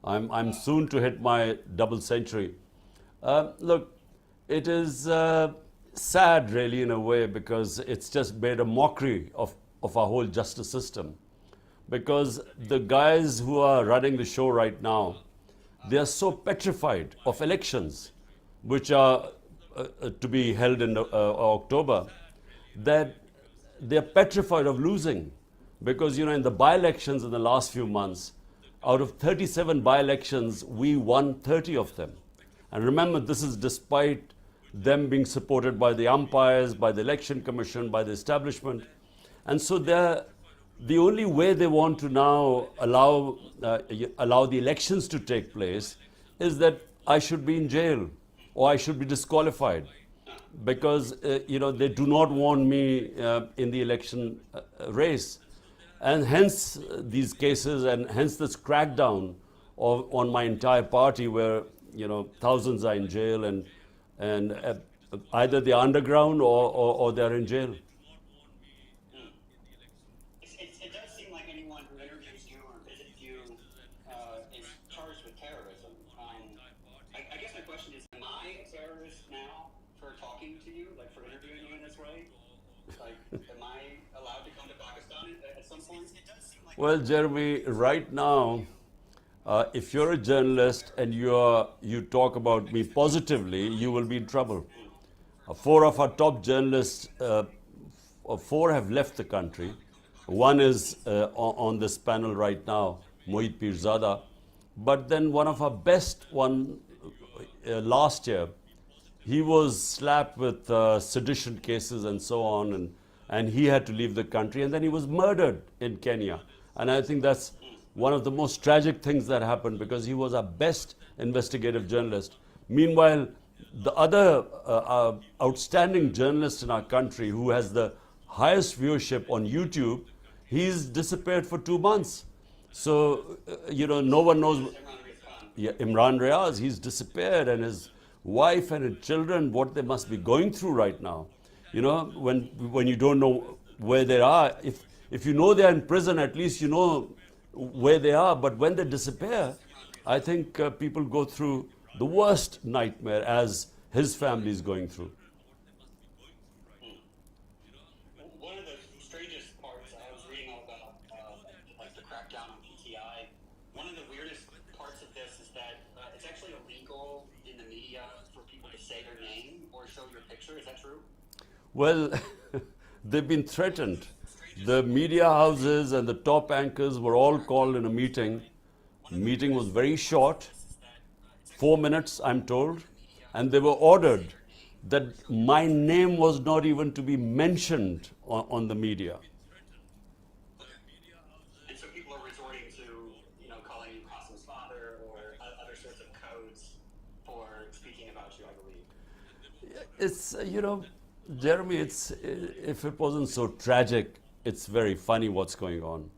I'm soon to hit my double century. Look, it is sad really in a way, because it's just made a mockery of our whole justice system. Because the guys who are running the show right now, they are so petrified of elections, which are to be held in October, that they are petrified of losing. Because, you know, in the by-elections in the last few months, out of 37 by-elections, we won 30 of them. And remember, this is despite them being supported by the umpires, by the election commission, by the establishment. And so the only way they want to now allow the elections to take place is that I should be in jail or I should be disqualified, because you know, they do not want me in the election race. And hence these cases, and hence this crackdown on my entire party, where, you know, thousands are in jail, and either they're underground or they're in jail. It does seem like anyone who interviews you or visits you is charged with terrorism. I guess my question is, am I a terrorist now for talking to you, like for interviewing you in this way? Like, am I allowed to come to Pakistan at some point? Well, Jeremy, right now, if you're a journalist and you talk about me positively, you will be in trouble. 4 of our top journalists, 4 have left the country. One is on this panel right now, Mohit Pirzada. But then one of our best last year, he was slapped with sedition cases and so on, and he had to leave the country, and then he was murdered in Kenya. And I think that's one of the most tragic things that happened, because he was our best investigative journalist. Meanwhile, the other outstanding journalist in our country, who has the highest viewership on YouTube, he's disappeared for 2 months. So, you know, no one knows. Yeah, Imran Riaz, he's disappeared, and his wife and his children, what they must be going through right now. You know, when you don't know where they are, if you know they're in prison, at least you know where they are. But when they disappear, I think people go through the worst nightmare, as his family is going through. One of the strangest parts, I was reading all about like the crackdown on PTI. One of the weirdest parts of this is that it's actually illegal in the media for people to say their name or show your picture. Is that true? Well, they've been threatened. The media houses and the top anchors were all called in a meeting. The meeting was very short, 4 minutes, I'm told, and they were ordered that my name was not even to be mentioned on the media. And so people are resorting to, you know, calling you Qasim's father or other sorts of codes for speaking about you, I believe. It's, you know, Jeremy, if it wasn't so tragic, it's very funny what's going on.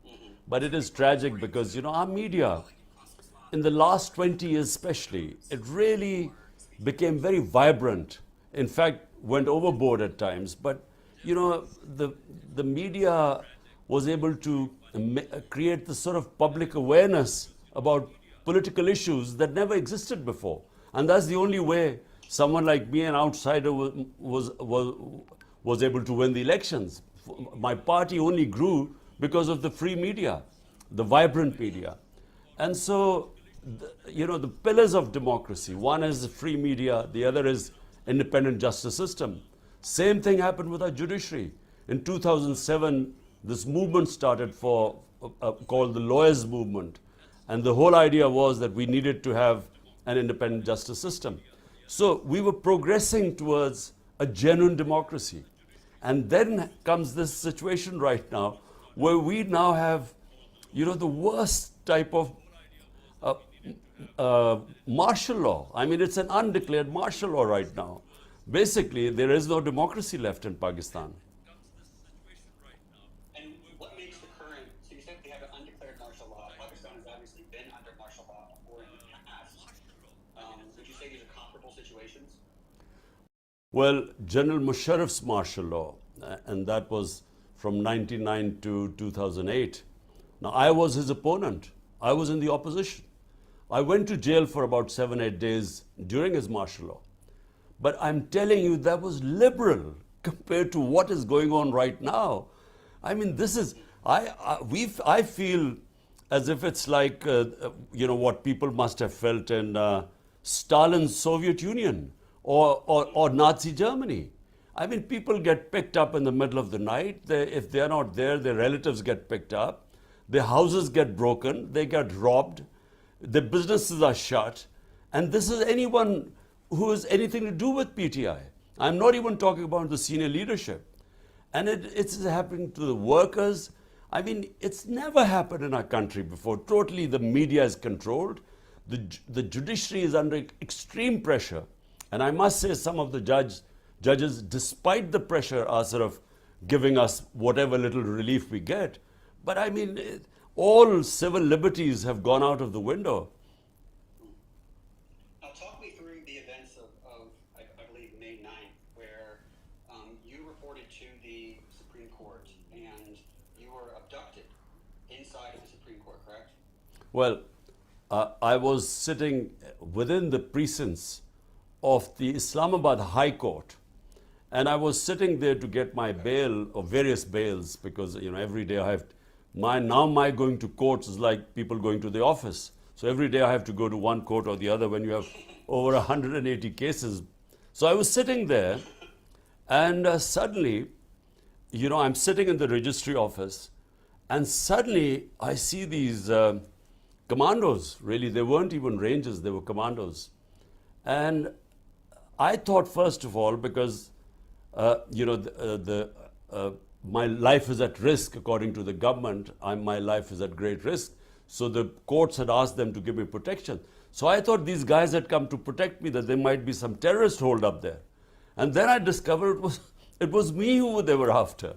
But it is tragic because, you know, our media, in the last 20 years especially, it really became very vibrant. In fact, went overboard at times. But, you know, the media was able to create this sort of public awareness about political issues that never existed before. And that's the only way someone like me, an outsider, was able to win the elections. My party only grew because of the free media, the vibrant media. And so, you know, the pillars of democracy, one is the free media, the other is independent justice system. Same thing happened with our judiciary. In 2007, this movement started called the lawyers movement. And the whole idea was that we needed to have an independent justice system. So we were progressing towards a genuine democracy. And then comes this situation right now where we now have, you know, the worst type of martial law. I mean, it's an undeclared martial law right now. Basically, there is no democracy left in Pakistan. And what makes the current, so you said they have an undeclared martial law. Pakistan has obviously been under martial law before in the past. Would you say these are comparable situations? Well, General Musharraf's martial law, and that was from 1999 to 2008. Now, I was his opponent. I was in the opposition. I went to jail for about 7-8 days during his martial law. But I'm telling you, that was liberal compared to what is going on right now. I mean, this is, I feel as if it's like, what people must have felt in Stalin's Soviet Union or Nazi Germany. I mean, people get picked up in the middle of the night. If they're not there, their relatives get picked up. Their houses get broken. They get robbed. The businesses are shut. And this is anyone who has anything to do with PTI. I'm not even talking about the senior leadership. And it's happening to the workers. I mean, it's never happened in our country before. Totally, the media is controlled. The judiciary is under extreme pressure. And I must say, some of the judges, despite the pressure, are sort of giving us whatever little relief we get. But I mean, all civil liberties have gone out of the window. Now, talk me through the events of I believe, May 9th, where you reported to the Supreme Court and you were abducted inside of the Supreme Court, correct? Well, I was sitting within the precincts of the Islamabad High Court, and I was sitting there to get my bail, or various bails, because every day I have my going to courts is like people going to the office. So every day I have to go to one court or the other when you have over 180 cases. So I was sitting there, and suddenly, I'm sitting in the registry office, and suddenly I see these commandos. Really, they weren't even rangers, they were commandos. And I thought, first of all, because my life is at risk according to the government, my life is at great risk. So the courts had asked them to give me protection. So I thought these guys had come to protect me, that there might be some terrorist hold up there. And then I discovered it was me who they were after.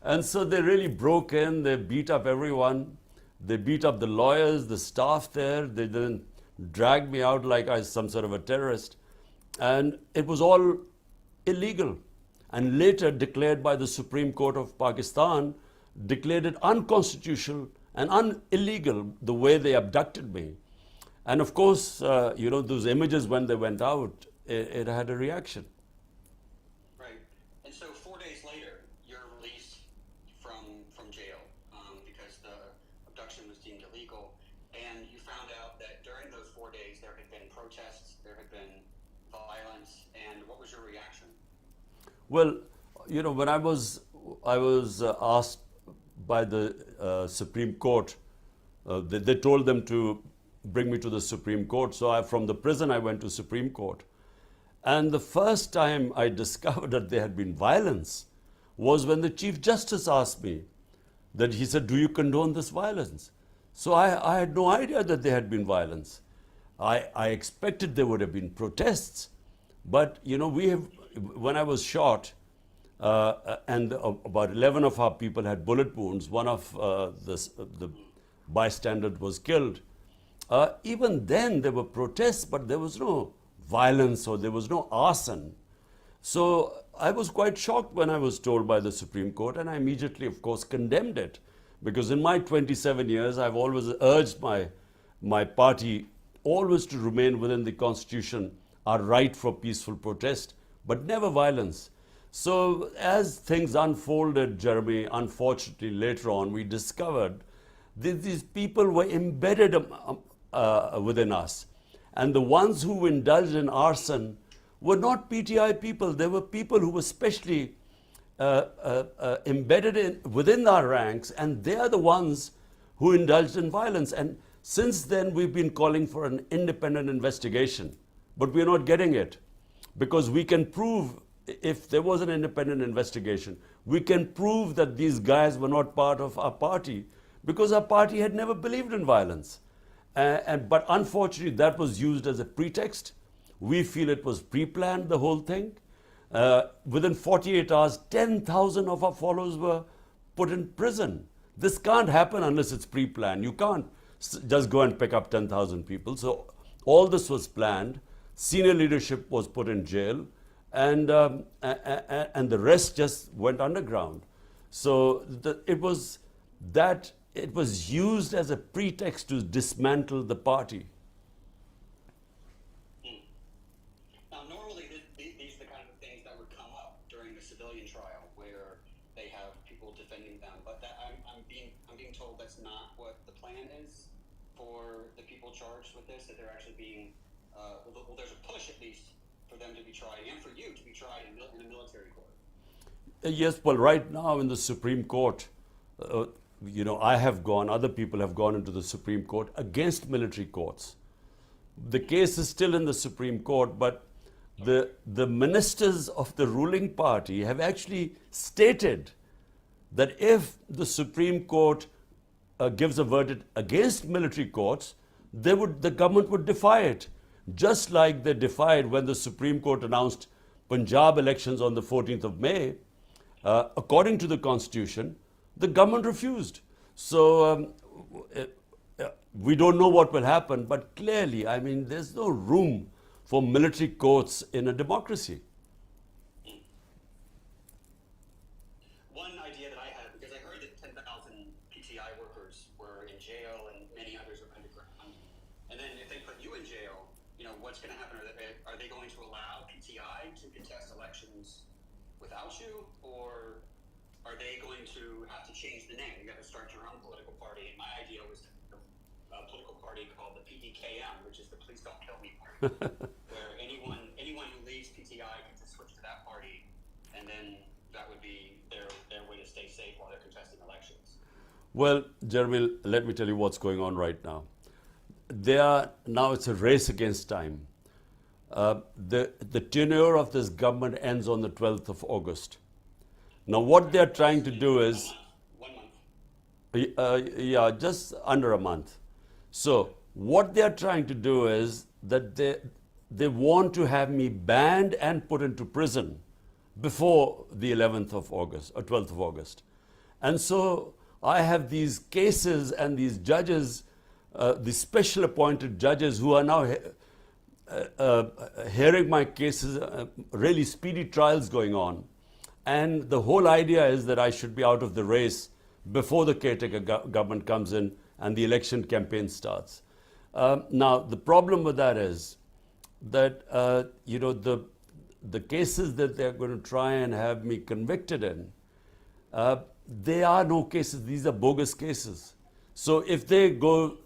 And so they really broke in, they beat up everyone. They beat up the lawyers, the staff there. They then dragged me out like I was some sort of a terrorist. And it was all illegal. And later declared by the Supreme Court of Pakistan, declared it unconstitutional and illegal, the way they abducted me. And of course, those images, when they went out, it had a reaction. Right. And so 4 days later, you're released from jail because the abduction was deemed illegal. And you found out that during those 4 days, there had been protests, there had been violence. And what was your reaction? Well, when I was asked by the Supreme Court, they told them to bring me to the Supreme Court. So from the prison, I went to Supreme Court. And the first time I discovered that there had been violence was when the Chief Justice asked me, that he said, "Do you condone this violence?" So I had no idea that there had been violence. I expected there would have been protests. But, when I was shot, and about 11 of our people had bullet wounds, one of the bystanders was killed. Even then there were protests, but there was no violence or there was no arson. So I was quite shocked when I was told by the Supreme Court, and I immediately, of course, condemned it. Because in my 27 years, I've always urged my party always to remain within the Constitution, our right for peaceful protest, but never violence. So as things unfolded, Jeremy, unfortunately later on, we discovered that these people were embedded within us. And the ones who indulged in arson were not PTI people. They were people who were specially embedded within our ranks, and they are the ones who indulged in violence. And since then, we've been calling for an independent investigation, but we're not getting it. Because we can prove, if there was an independent investigation, we can prove that these guys were not part of our party, because our party had never believed in violence. But unfortunately, that was used as a pretext. We feel it was pre-planned, the whole thing. Within 48 hours, 10,000 of our followers were put in prison. This can't happen unless it's pre-planned. You can't just go and pick up 10,000 people. So all this was planned. Senior leadership was put in jail, and the rest just went underground. So it was used as a pretext to dismantle the party. eliminate them. But that, I'm being told that's not what the plan is for the people charged with this. That they're actually being well, there's a push at least for them to be tried and for you to be tried in a military court. Yes, well, right now in the Supreme Court, I have gone, other people have gone into the Supreme Court against military courts. The case is still in the Supreme Court, but the ministers of the ruling party have actually stated that if the Supreme Court gives a verdict against military courts, the government would defy it. Just like they defied when the Supreme Court announced Punjab elections on the 14th of May, according to the Constitution, the government refused. So we don't know what will happen, but clearly, I mean, there's no room for military courts in a democracy. One idea that I had, because I heard that 10,000 PTI workers were in jail and many others are underground, and then if they put you in jail, what's going to happen? Are they going to allow PTI to contest elections without you, or are they going to have to change the name? You got to start your own political party. And my idea was a political party called the PDKM, which is the Please Don't Kill Me Party, where anyone who leaves PTI gets to switch to that party, and then that would be their way to stay safe while they're contesting elections. Well, Jeremy, let me tell you what's going on right now. Now it's a race against time. The tenure of this government ends on the 12th of August. Now what they're trying to do is... 1 month. Yeah, just under a month. So what they're trying to do is that they want to have me banned and put into prison before the 11th of August or 12th of August. And so I have these cases and these judges, the special appointed judges who are now hearing my cases, really speedy trials going on. And the whole idea is that I should be out of the race before the caretaker government comes in and the election campaign starts. Now, the problem with that is that, the cases that they're going to try and have me convicted in, they are no cases. These are bogus cases. So if they go,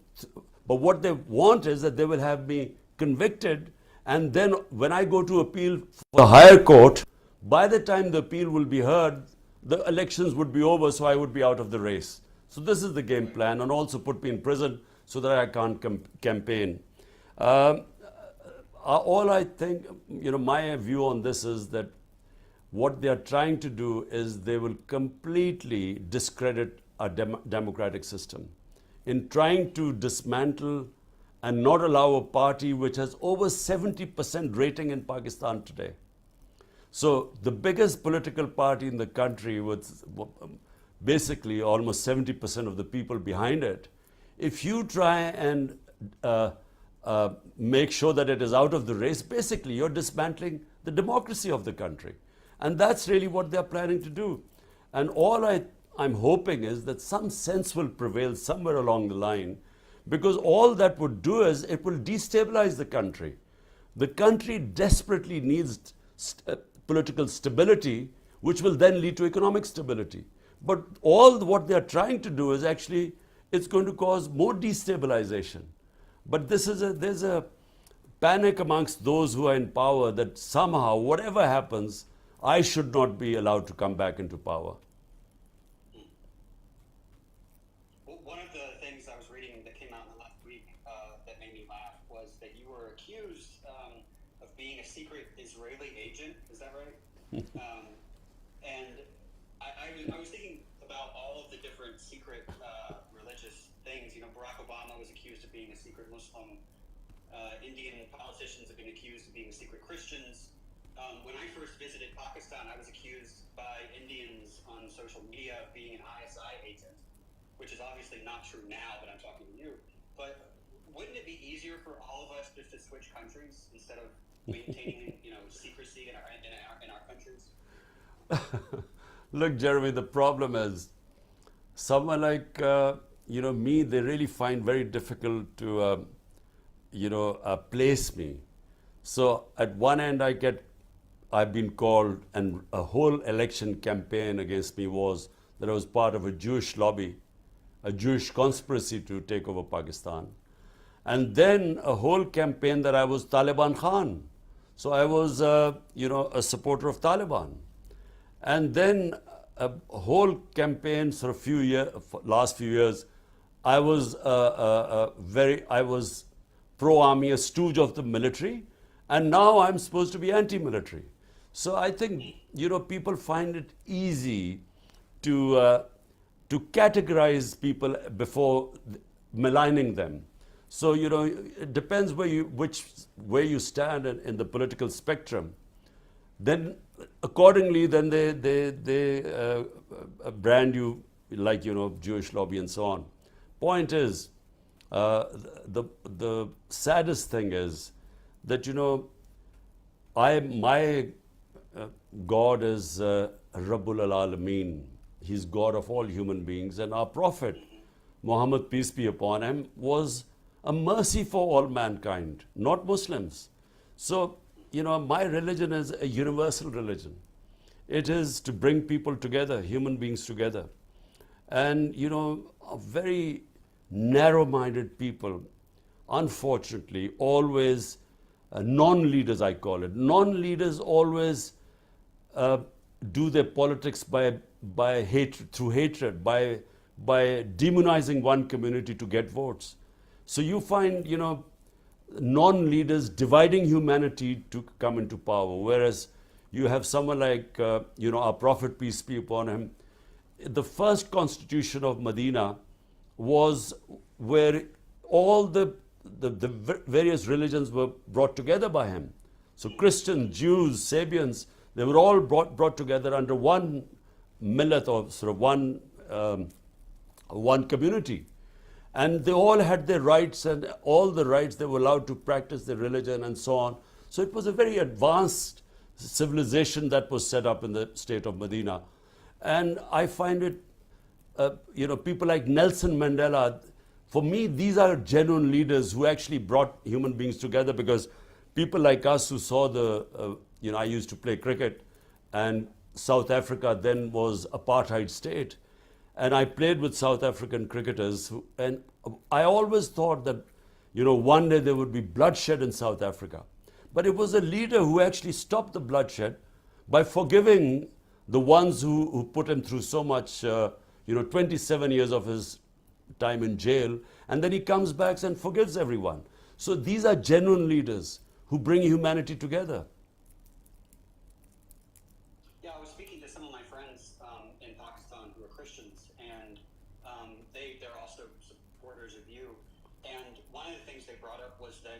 but what they want is that they will have me convicted, and then when I go to appeal for the higher court, by the time the appeal will be heard, the elections would be over, so I would be out of the race. So this is the game plan, and also put me in prison so that I can't campaign. All I think, my view on this is that what they are trying to do is they will completely discredit our democratic system in trying to dismantle and not allow a party which has over 70% rating in Pakistan today. So the biggest political party in the country with basically almost 70% of the people behind it, if you try and make sure that it is out of the race, basically you're dismantling the democracy of the country. And that's really what they're planning to do. And all I'm hoping is that some sense will prevail somewhere along the line, because all that would do is it will destabilize the country. The country desperately needs political stability, which will then lead to economic stability. But all what they're trying to do is actually, it's going to cause more destabilization. But there's a panic amongst those who are in power that somehow, whatever happens, I should not be allowed to come back into power. Well, one of the things I was reading that came out in the last week that made me laugh was that you were accused of being a secret Israeli agent. Is that right? And I was thinking about all of the different secret religious things. Barack Obama was accused of being a secret Muslim. Indian politicians have been accused of being secret Christians. When I first visited Pakistan, I was accused by Indians on social media of being an ISI agent, which is obviously not true now that I'm talking to you. But wouldn't it be easier for all of us just to switch countries instead of maintaining, secrecy in our countries? Look, Jeremy, the problem is someone like me, they really find very difficult to place me. So at one end I've been called, and a whole election campaign against me was that I was part of a Jewish lobby, a Jewish conspiracy to take over Pakistan. And then a whole campaign that I was Taliban Khan. So I was, a supporter of Taliban. And then a whole campaign for last few years, I was I was pro-army, a stooge of the military, and now I'm supposed to be anti-military. So I think, people find it easy to categorize people before maligning them. So, it depends where you stand in the political spectrum. Then accordingly, then they brand you like, Jewish lobby and so on. Point is, the saddest thing is that, my God is Rabbul Alameen. He's God of all human beings, and our Prophet, Muhammad, peace be upon him, was a mercy for all mankind, not Muslims. So, my religion is a universal religion. It is to bring people together, human beings together. And, very narrow-minded people, unfortunately, always, non-leaders I call it, non-leaders always do their politics by hatred, through hatred, by demonizing one community to get votes. So you find, non-leaders dividing humanity to come into power, whereas you have someone like, our Prophet, peace be upon him. The first constitution of Medina was where all the various religions were brought together by him. So Christians, Jews, Sabians, they were all brought together under one millet, or sort of one community. And they all had their rights, and all the rights, they were allowed to practice their religion and so on. So it was a very advanced civilization that was set up in the state of Medina. And I find it, people like Nelson Mandela, for me, these are genuine leaders who actually brought human beings together, because people like us who saw I used to play cricket, and South Africa then was apartheid state. And I played with South African cricketers, and I always thought that, one day there would be bloodshed in South Africa. But it was a leader who actually stopped the bloodshed by forgiving the ones who put him through so much, 27 years of his time in jail, and then he comes back and forgives everyone. So these are genuine leaders who bring humanity together. Yeah, I was speaking to some of my friends in Pakistan who are Christians, and they're also supporters of you. And one of the things they brought up was that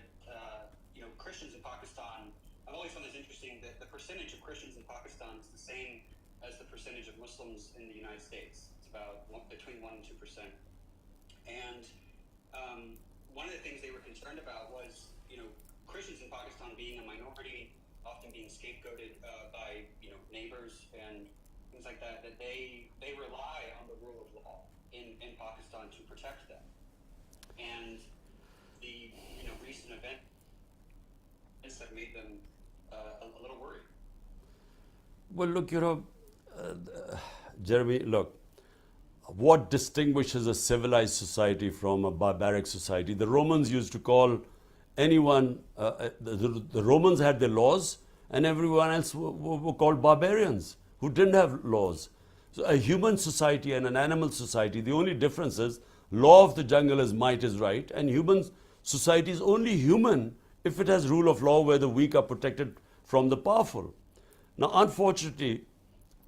Christians in Pakistan, I've always found this interesting, that the percentage of Christians in Pakistan is the same as the percentage of Muslims in the United States. It's about between 1% and 2%. And one of the things they were concerned about was, Christians in Pakistan being a minority, often being scapegoated by, neighbors and things like that, that they rely on the rule of law in Pakistan to protect them. And the, recent events have made them a little worried. Well, look, Jeremy, look, what distinguishes a civilized society from a barbaric society? The Romans used to call anyone, the Romans had their laws, and everyone else were called barbarians who didn't have laws. So a human society and an animal society, the only difference is law of the jungle is might is right, and human society is only human if it has rule of law where the weak are protected from the powerful. Now, unfortunately,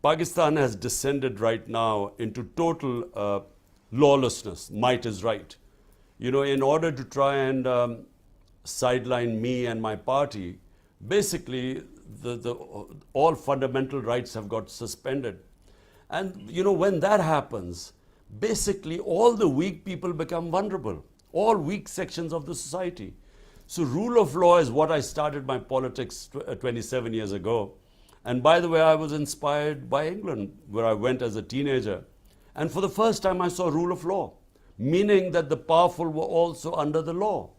Pakistan has descended right now into total lawlessness. Might is right. In order to try and sideline me and my party, basically all fundamental rights have got suspended. And when that happens, basically all the weak people become vulnerable, all weak sections of the society. So rule of law is what I started my politics 27 years ago. And by the way, I was inspired by England, where I went as a teenager. And for the first time, I saw rule of law, meaning that the powerful were also under the law.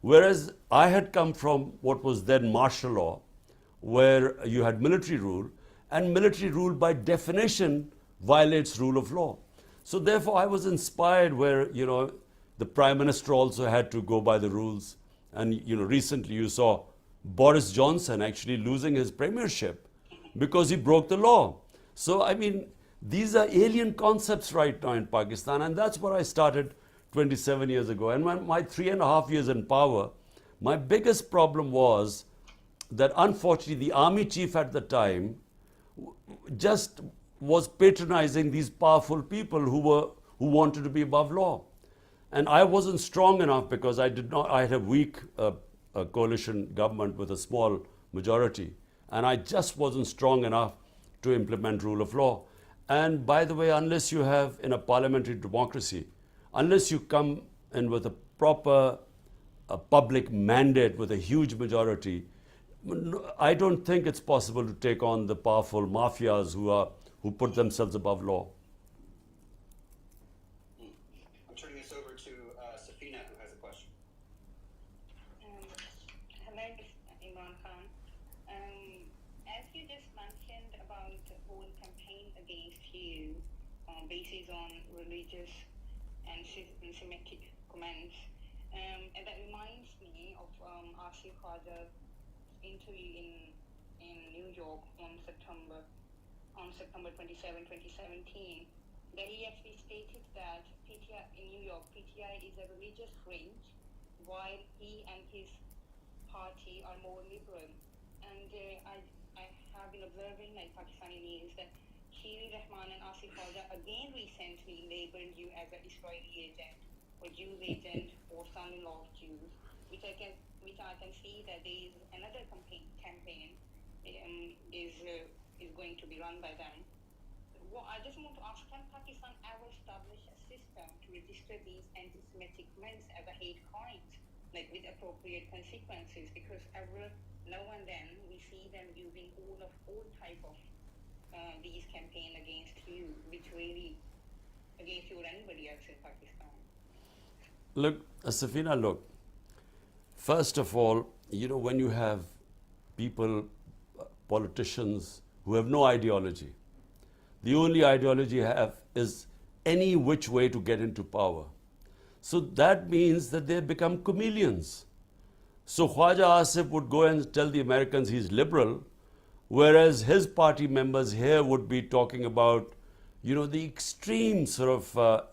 Whereas I had come from what was then martial law, where you had military rule, and military rule by definition violates rule of law. So therefore I was inspired where, you know, the Prime Minister also had to go by the rules. And, you know, recently you saw Boris Johnson actually losing his premiership because he broke the law. So, I mean, these are alien concepts right now in Pakistan, and that's what I started 27 years ago. And my 3.5 years in power, my biggest problem was that unfortunately the army chief at the time just was patronizing these powerful people who wanted to be above law. And I wasn't strong enough because I had a weak coalition government with a small majority. And I just wasn't strong enough to implement rule of law. And by the way, unless you have, in a parliamentary democracy, unless you come in with a proper public mandate with a huge majority, I don't think it's possible to take on the powerful mafias who put themselves above law. I'm turning this over to Safina, who has a question. Hello, Imran Khan. As you just mentioned about the whole campaign against you, basis on religious and Semitic comments, and that reminds me of Asif Khaja's interview in New York on September 27, 2017, that he actually stated that PTI in New York, PTI is a religious fringe, while he and his party are more liberal. And I have been observing like Pakistani news that Shiri Rahman and Asif Khaja again recently labeled you as an Israeli agent or Jews agent or son-in-law of Jews, which I can see that there is another campaign is going to be run by them. Well, I just want to ask, can Pakistan ever establish a system to register these anti-Semitic comments as a hate crimes, like with appropriate consequences? Because now and then we see them using all type of these campaign against you, which really against you or anybody else in Pakistan. Look, Safina, look. First of all, you know, when you have people, politicians who have no ideology, the only ideology you have is any which way to get into power. So that means that they become chameleons. So Khwaja Asif would go and tell the Americans he's liberal, whereas his party members here would be talking about, you know, the extreme sort of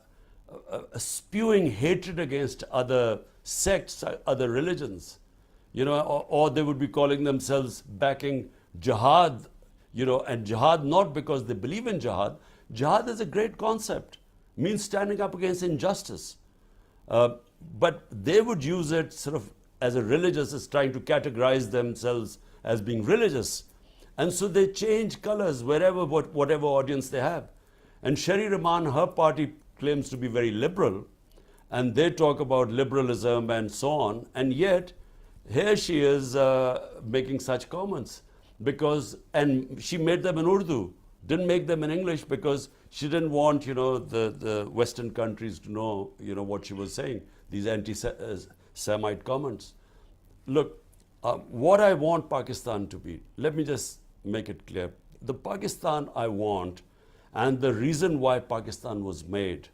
spewing hatred against other sects, other religions, you know, or they would be calling themselves backing jihad, you know, and jihad not because they believe in jihad. Jihad is a great concept, means standing up against injustice. But they would use it sort of as a religious, as trying to categorize themselves as being religious. And so they change colors wherever, whatever audience they have. And Sheri Rahman, her party claims to be very liberal, and they talk about liberalism and so on, and yet here she is making such comments and she made them in Urdu, didn't make them in English because she didn't want, you know, the Western countries to know, you know, what she was saying, these anti-Semite comments. Look, what I want Pakistan to be, let me just make it clear. The Pakistan I want, and the reason why Pakistan was made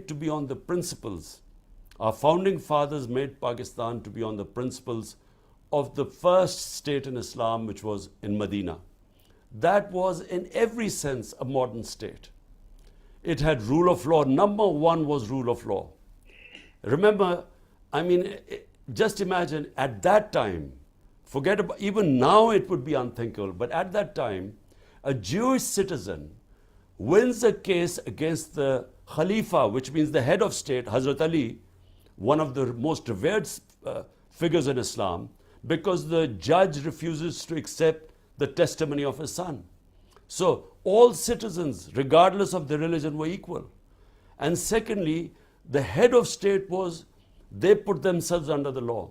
to be on the principles. Our founding fathers made Pakistan to be on the principles of the first state in Islam, which was in Medina. That was in every sense a modern state. It had rule of law. Number one was rule of law. Remember, I mean, just imagine at that time, forget about, even now it would be unthinkable, but at that time, a Jewish citizen wins a case against the Khalifa, which means the head of state, Hazrat Ali, one of the most revered figures in Islam, because the judge refuses to accept the testimony of his son. So all citizens, regardless of their religion, were equal. And secondly, the head of state they put themselves under the law.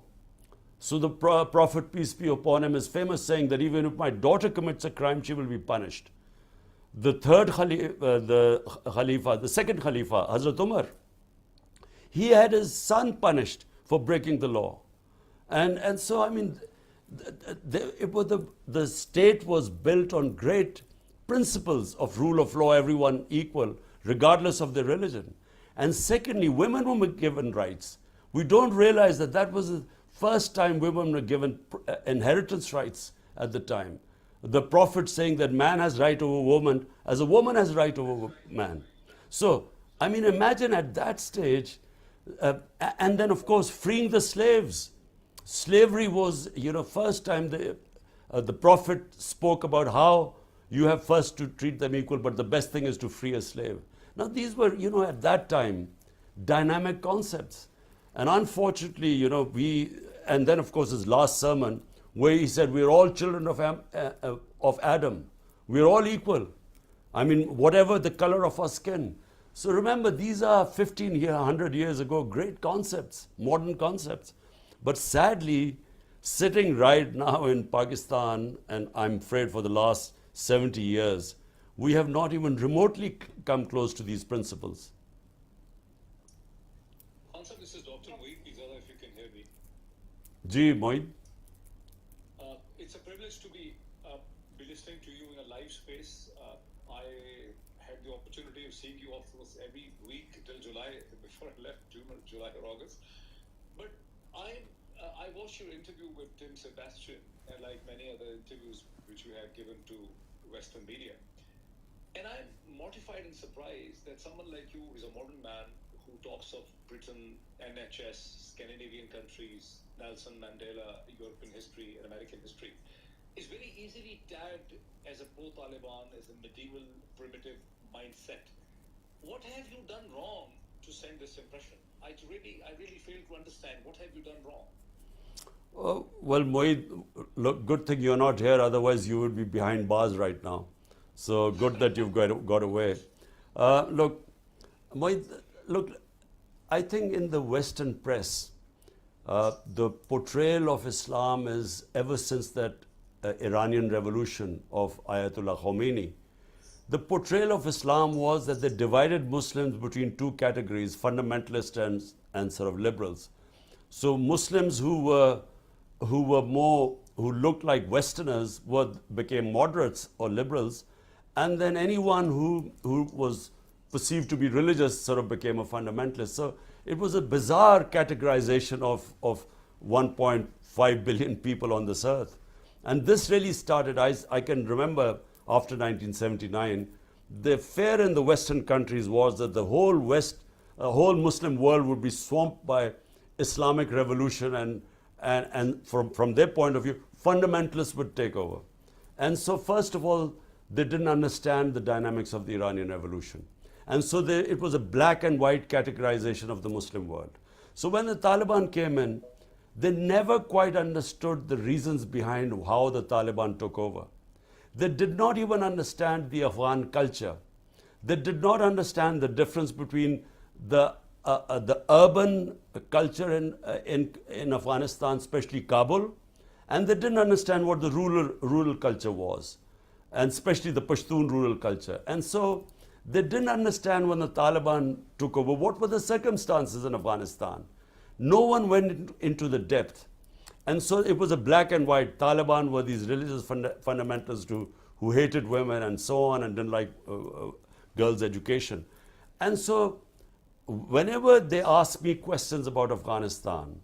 So the Prophet, peace be upon him, is famous saying that even if my daughter commits a crime, she will be punished. The third Khalifa, the second Khalifa, Hazrat Umar, he had his son punished for breaking the law. And so, I mean, the state was built on great principles of rule of law, everyone equal, regardless of their religion. And secondly, women were given rights. We don't realize that that was the first time women were given inheritance rights at the time. The Prophet saying that man has right over woman as a woman has right over man. So, I mean, imagine at that stage, and then of course freeing the slaves. Slavery was, first time the Prophet spoke about how you have first to treat them equal, but the best thing is to free a slave. Now these were, at that time, dynamic concepts. And unfortunately, and then of course his last sermon, where he said, we're all children of Adam. We're all equal. I mean, whatever the color of our skin. So remember, these are 100 years ago, great concepts, modern concepts. But sadly, sitting right now in Pakistan, and I'm afraid for the last 70 years, we have not even remotely come close to these principles. Answer, this is Dr. Moeed. Please, if you can hear me. Ji, Moeed. It's a privilege to be listening to you in a live space. I had the opportunity of seeing you almost every week till July, before I left, July or August. But I watched your interview with Tim Sebastian, and like many other interviews which you have given to Western media. And I'm mortified and surprised that someone like you is a modern man who talks of Britain, NHS, Scandinavian countries, Nelson Mandela, European history, and American history, is very easily tagged as a pro-Taliban, as a medieval, primitive mindset. What have you done wrong to send this impression? I really fail to understand. What have you done wrong? Well, Moeed, look, good thing you're not here, otherwise you would be behind bars right now. So good that you've got away. Look, Moeed, I think in the Western press, the portrayal of Islam is, ever since that Iranian revolution of Ayatollah Khomeini, the portrayal of Islam was that they divided Muslims between two categories, fundamentalists and sort of liberals. So Muslims who looked like Westerners became moderates or liberals, and then anyone who was perceived to be religious sort of became a fundamentalist. So it was a bizarre categorization of 1.5 billion people on this earth. And this really started, I can remember after 1979, the fear in the Western countries was that the whole Muslim world would be swamped by Islamic revolution, and from their point of view, fundamentalists would take over. And so first of all, they didn't understand the dynamics of the Iranian revolution. And so it was a black and white categorization of the Muslim world. So when the Taliban came in, they never quite understood the reasons behind how the Taliban took over. They did not even understand the Afghan culture. They did not understand the difference between the urban culture in Afghanistan, especially Kabul, and they didn't understand what the rural culture was, and especially the Pashtun rural culture. And so they didn't understand when the Taliban took over what were the circumstances in Afghanistan. No one went into the depth. And so it was a black and white. Taliban were these religious fundamentalists who hated women and so on, and didn't like girls' education. And so whenever they ask me questions about Afghanistan,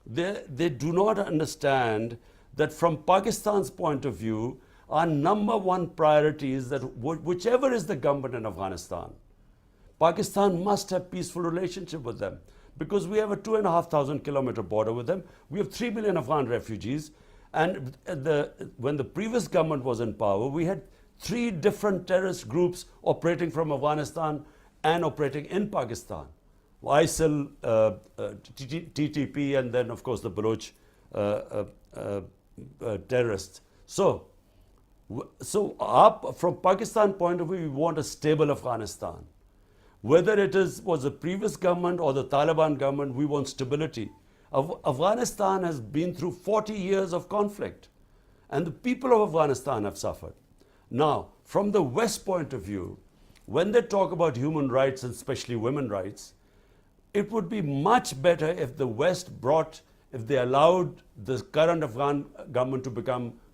they do not understand that from Pakistan's point of view, our number one priority is that whichever is the government in Afghanistan, Pakistan must have peaceful relationship with them, because we have a 2,500 kilometer border with them. We have 3 million Afghan refugees. And when the previous government was in power, we had 3 different terrorist groups operating from Afghanistan and operating in Pakistan. ISIL, TTP, and then of course the Baloch terrorists. So from Pakistan point of view, we want a stable Afghanistan. Whether it was the previous government or the Taliban government, we want stability. Afghanistan has been through 40 years of conflict, and the people of Afghanistan have suffered. Now, from the West point of view, when they talk about human rights, and especially women's rights, it would be much better if the West if they allowed the current Afghan government to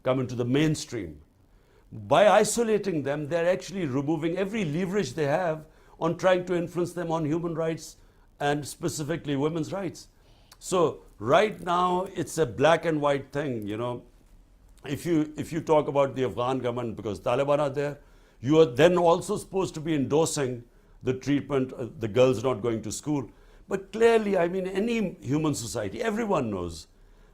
come into the mainstream. By isolating them, they're actually removing every leverage they have on trying to influence them on human rights and specifically women's rights. So right now it's a black and white thing, you know. If you talk about the Afghan government, because Taliban are there, you are then also supposed to be endorsing the treatment, the girls not going to school. But clearly, I mean, any human society, everyone knows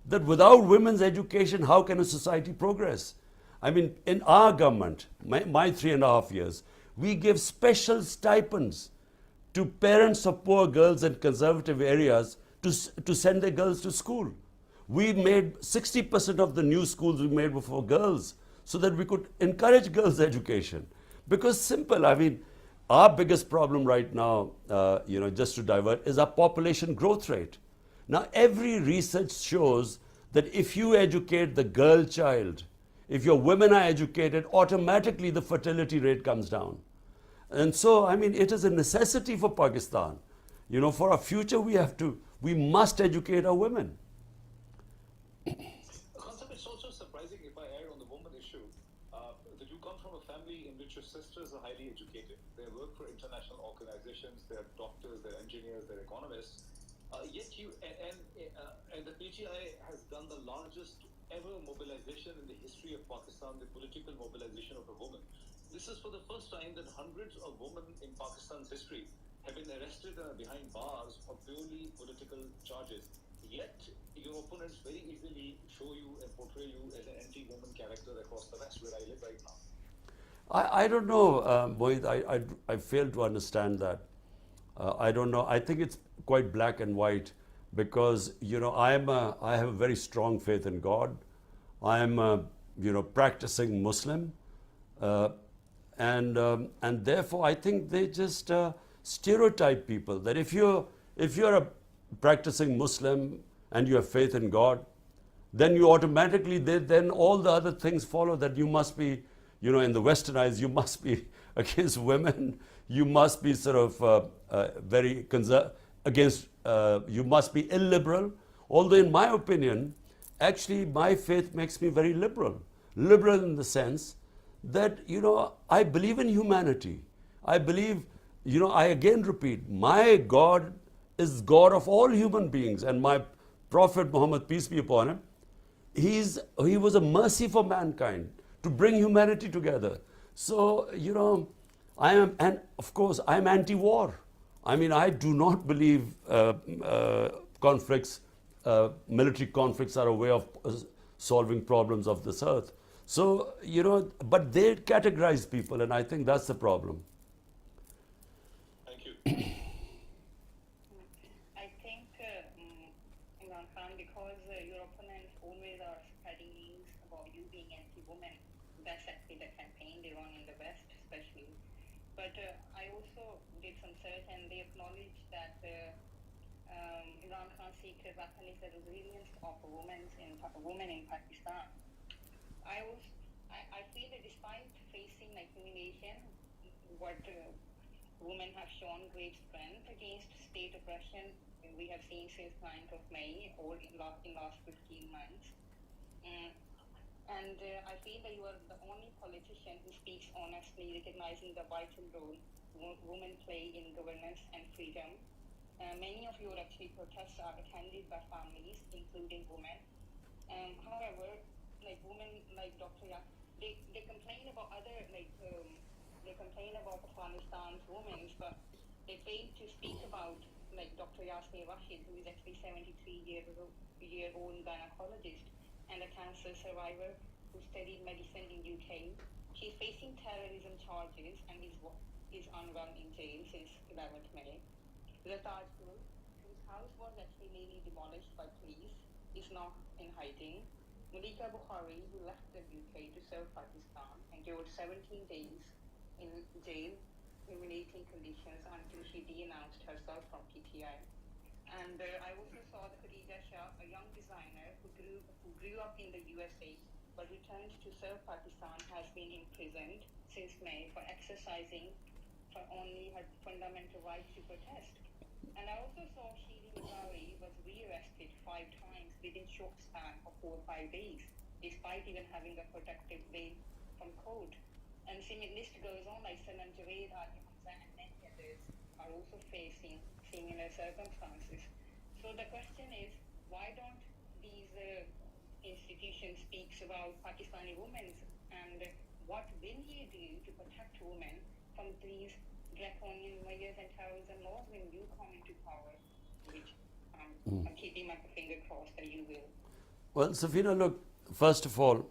that without women's education, how can a society progress? I mean, in our government, my 3.5 years, we give special stipends to parents of poor girls in conservative areas to send their girls to school. We made 60% of the new schools we made were for girls so that we could encourage girls' education. Because simple, I mean, our biggest problem right now, you know, just to divert, is our population growth rate. Now, every research shows that if you educate the girl child, if your women are educated, automatically the fertility rate comes down. And so, I mean, it is a necessity for Pakistan. You know, for our future, we must educate our women. Khanpti, it's also surprising, if I add on the woman issue, that you come from a family in which your sisters are highly educated. They work for international organizations, they're doctors, they're engineers, they're economists. Yet you, and the PTI has done the largest ever mobilization in the history of Pakistan, the political mobilization of a woman. This is for the first time that hundreds of women in Pakistan's history have been arrested and are behind bars for purely political charges. Yet your opponents very easily show you and portray you as an anti-woman character across the West, where I live right now. I don't know, Mohit, I fail to understand that. I don't know. I think it's quite black and white because, you know, I have a very strong faith in God. I am a, you know, practicing Muslim. And therefore, I think they just stereotype people that if you're a practicing Muslim and you have faith in God, then you automatically, then all the other things follow, that you must be, you know, in the Western eyes, you must be against women, you must be sort of very against, you must be illiberal. Although in my opinion, actually my faith makes me very liberal. Liberal in the sense that, you know, I believe in humanity. I believe, you know, I again repeat, my God is God of all human beings, and my Prophet Muhammad, peace be upon him, he was a mercy for mankind to bring humanity together. So, you know, and of course, I'm anti-war. I mean, I do not believe conflicts, military conflicts are a way of solving problems of this earth. So, you know, but they categorize people, and I think that's the problem. Thank you. I think, Imran Khan, because your opponents always are spreading news about you being anti-woman, that's actually the campaign they run in the West, especially. But I also did some search, and they acknowledged that Imran Khan's secret weapon is the resilience of women in Pakistan. I feel that despite facing like humiliation, what women have shown great strength against state oppression. We have seen since 9th of May or in last 15 months. And I feel that you are the only politician who speaks honestly, recognizing the vital role women play in governance and freedom. Many of your actually protests are attended by families, including women. However, like women like Dr. They complain about other they complain about Afghanistan's women, but they fail to speak about like Dr. Yasmin Rashid, who is actually 73-year-old gynecologist and a cancer survivor who studied medicine in UK. She's facing terrorism charges and is unwell in jail since 11th May. Taj Gul, whose house was actually nearly demolished by police, is now in hiding. Malika Bukhari, who left the UK to serve Pakistan, endured 17 days in jail, humiliating conditions until she denounced herself from PTI. And I also saw the Khadija Shah, a young designer who grew up in the USA but returned to serve Pakistan, has been imprisoned since May for exercising for only her fundamental right to protest. And I also saw Sheila Mizari was rearrested 5 times within short span of 4 or 5 days, despite even having a protective bail from court. And similar list goes on, like Salam Javed, Adi Hamza, and many others are also facing similar circumstances. So the question is, why don't these institutions speak about Pakistani women, and what will you do to protect women from these draconian measures and terrorism laws when you come into power, which I'm keeping my finger crossed that you will. Well, Safina, look, first of all,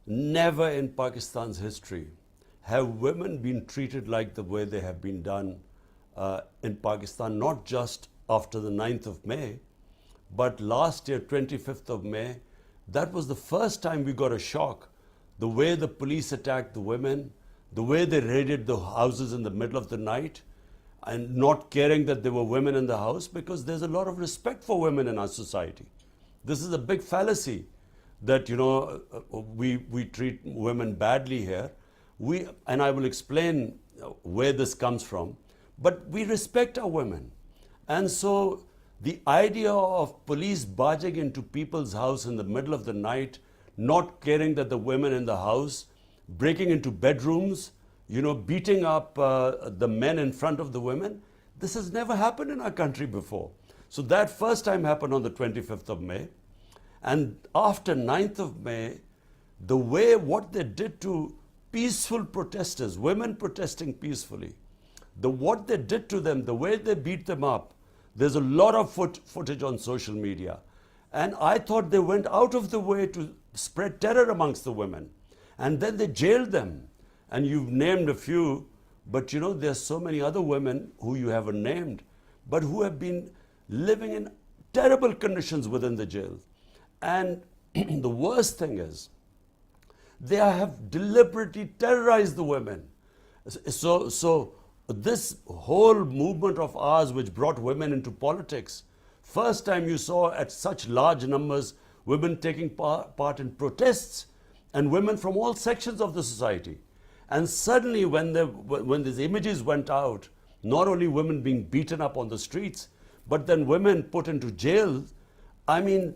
never in Pakistan's history have women been treated like the way they have been done in Pakistan, not just after the 9th of May, but last year, 25th of May, that was the first time we got a shock. The way the police attacked the women, the way they raided the houses in the middle of the night, and not caring that there were women in the house, because there's a lot of respect for women in our society. This is a big fallacy that, you know, we treat women badly here. And I will explain where this comes from, but we respect our women. And so the idea of police barging into people's house in the middle of the night, not caring that the women in the house, breaking into bedrooms, you know, beating up the men in front of the women, this has never happened in our country before. So that first time happened on the 25th of May. And after 9th of May, the way what they did to peaceful protesters, women protesting peacefully, what they did to them, the way they beat them up, there's a lot of footage on social media. And I thought they went out of the way to spread terror amongst the women. And then they jailed them. And you've named a few, but you know, there's so many other women who you haven't named, but who have been living in terrible conditions within the jail. And the worst thing is, they have deliberately terrorized the women. So this whole movement of ours, which brought women into politics, first time you saw at such large numbers women taking part in protests, and women from all sections of the society. And suddenly when these images went out, not only women being beaten up on the streets, but then women put into jail, I mean,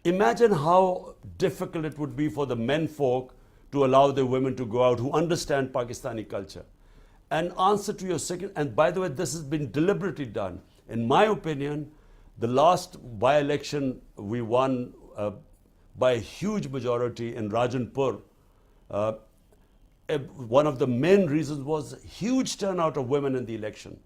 imagine how difficult it would be for the men folk to allow their women to go out who understand Pakistani culture. And answer to your second, and by the way, this has been deliberately done. In my opinion, the last by-election we won by a huge majority in Rajanpur. One of the main reasons was huge turnout of women in the election.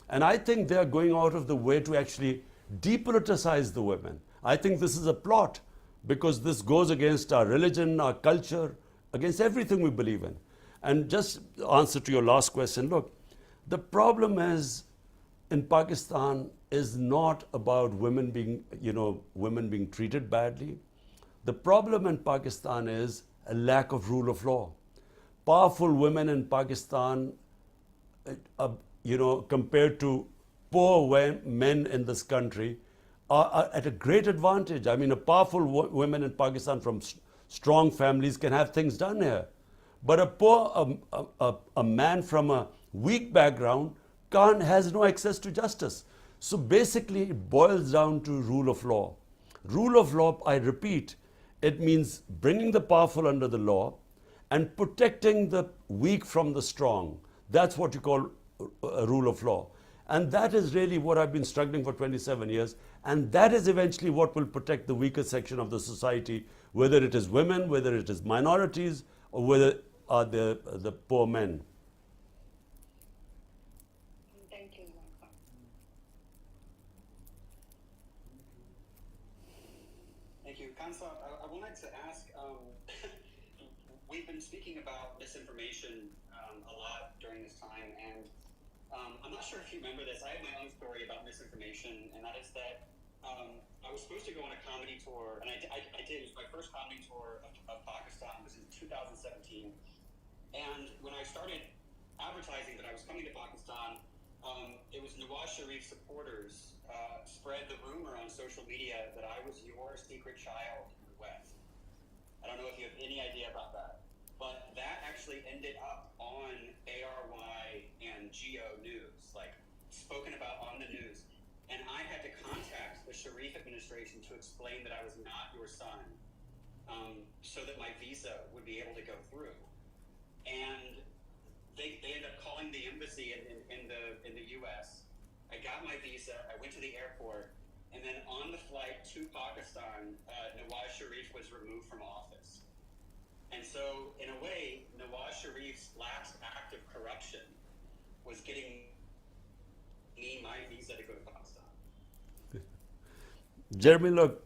And I think they are going out of the way to actually depoliticize the women. I think this is a plot, because this goes against our religion, our culture, against everything we believe in. And just answer to your last question, look, the problem is in Pakistan is not about women being, women being treated badly. The problem in Pakistan is a lack of rule of law. Powerful women in Pakistan, compared to poor men in this country, are at a great advantage. I mean, a powerful women in Pakistan from strong families can have things done here. But a man from a weak background has no access to justice. So basically, it boils down to rule of law. Rule of law, I repeat, it means bringing the powerful under the law and protecting the weak from the strong. That's what you call a rule of law. And that is really what I've been struggling for 27 years. And that is eventually what will protect the weaker section of the society, whether it is women, whether it is minorities, or whether are the poor men. Thank you, Imran. Thank you. Khanpakistan, I wanted to ask, we've been speaking about misinformation a lot during this time, and I'm not sure if you remember this. I have my own story about misinformation, and that is that I was supposed to go on a comedy tour, and I did. It was my first comedy tour of Pakistan. It was in 2017. And when I started advertising that I was coming to Pakistan, it was Nawaz Sharif supporters spread the rumor on social media that I was your secret child in the West. I don't know if you have any idea about that, but that actually ended up on ARY and Geo News, like spoken about on the news. And I had to contact the Sharif administration to explain that I was not your son. so that my visa would be able to go through. And they ended up calling the embassy in the U.S. I got my visa. I went to the airport, and then on the flight to Pakistan, Nawaz Sharif was removed from office. And so, in a way, Nawaz Sharif's last act of corruption was getting me my visa to go to Pakistan. Jeremy, look,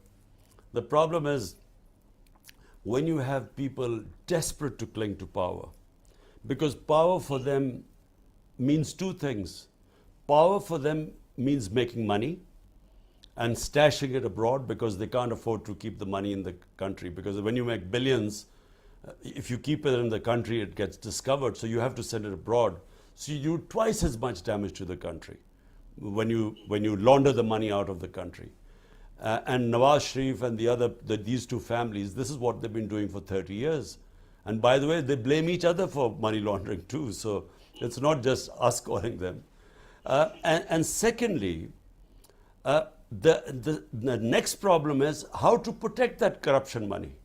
the problem is when you have people desperate to cling to power, because power for them means two things. Power for them means making money and stashing it abroad because they can't afford to keep the money in the country. Because when you make billions, if you keep it in the country, it gets discovered, so you have to send it abroad. So you do twice as much damage to the country when you launder the money out of the country. And Nawaz Sharif and these two families, this is what they've been doing for 30 years. And by the way, they blame each other for money laundering too. So it's not just us calling them. And secondly, the next problem is how to protect that corruption money.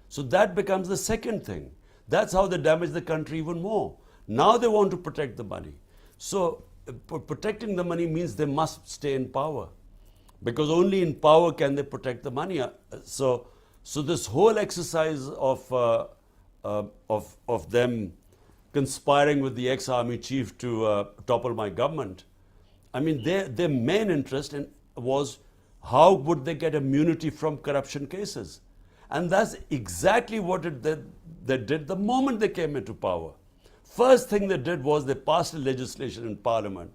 So that becomes the second thing. That's how they damage the country even more. Now they want to protect the money. So protecting the money means they must stay in power, because only in power can they protect the money. So this whole exercise of them conspiring with the ex-army chief to topple my government, I mean, their main interest was how would they get immunity from corruption cases. And that's exactly what they did the moment they came into power. First thing they did was they passed a legislation in Parliament.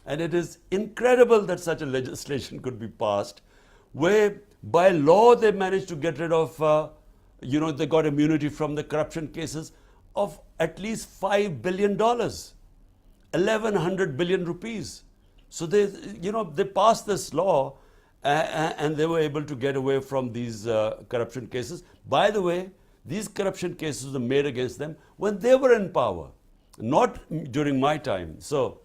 And it is incredible that such a legislation could be passed, where by law they managed to get rid of, they got immunity from the corruption cases of at least $5 billion, 1,100 billion rupees. So they passed this law and they were able to get away from these corruption cases. By the way, these corruption cases were made against them when they were in power, not during my time. So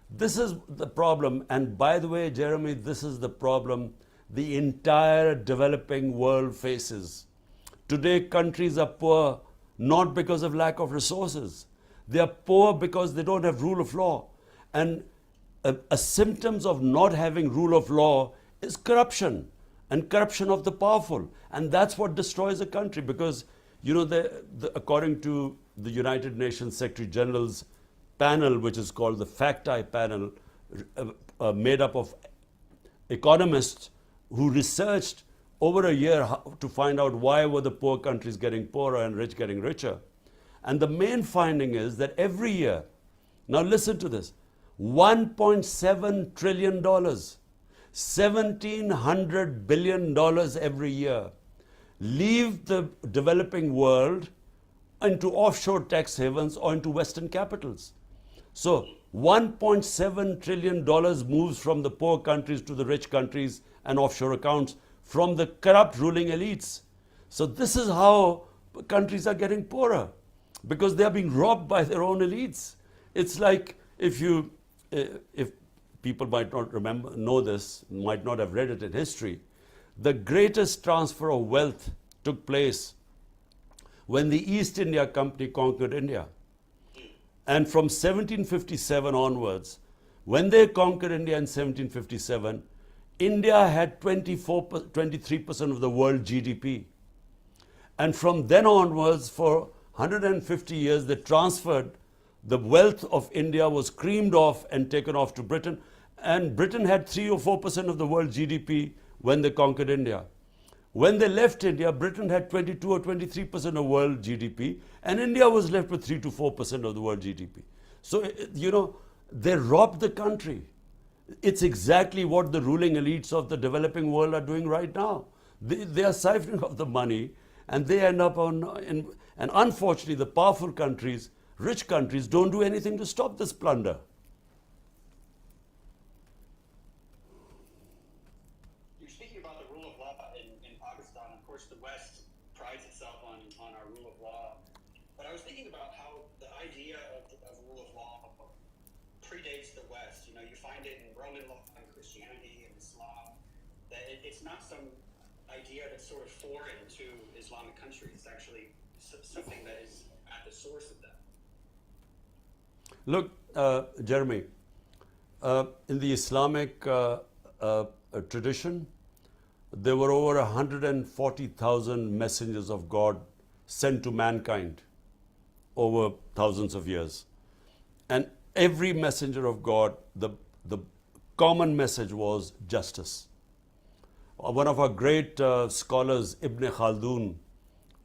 this is the problem. And by the way, Jeremy, this is the problem the entire developing world faces. Today, countries are poor not because of lack of resources. They are poor because they don't have rule of law. And a symptoms of not having rule of law is corruption, and corruption of the powerful. And that's what destroys a country, because, according to the United Nations Secretary General's panel, which is called the FACT-I panel, made up of economists who researched over a year to find out why were the poor countries getting poorer and rich getting richer. And the main finding is that every year, now listen to this, $1.7 trillion, $1,700 billion every year leave the developing world into offshore tax havens or into Western capitals. So $1.7 trillion moves from the poor countries to the rich countries and offshore accounts from the corrupt ruling elites. So this is how countries are getting poorer, because they are being robbed by their own elites. It's like if people might not know this, might not have read it in history, the greatest transfer of wealth took place when the East India Company conquered India. And from 1757 onwards, when they conquered India in 1757, India had 23% of the world GDP. And from then onwards, for 150 years, they transferred the wealth of India, was creamed off and taken off to Britain. And Britain had 3 or 4% of the world GDP when they conquered India. When they left India, Britain had 22 or 23% of world GDP, and India was left with 3 to 4% of the world GDP. So, they robbed the country. It's exactly what the ruling elites of the developing world are doing right now. They are siphoning off the money, and they end up and unfortunately, the powerful countries, rich countries, don't do anything to stop this plunder. You're speaking about the rule of law in Pakistan. Of course, the West prides itself on our rule of law. But I was thinking about how the idea of rule of law predates the West. You find it in Roman law and Christianity and Islam. That it's not some idea that's sort of foreign to Islamic countries. It's actually something that is at the source of that. Look, Jeremy, in the Islamic tradition, there were over 140,000 messengers of God sent to mankind over thousands of years. And every messenger of God, the common message was justice. One of our great scholars, Ibn Khaldun,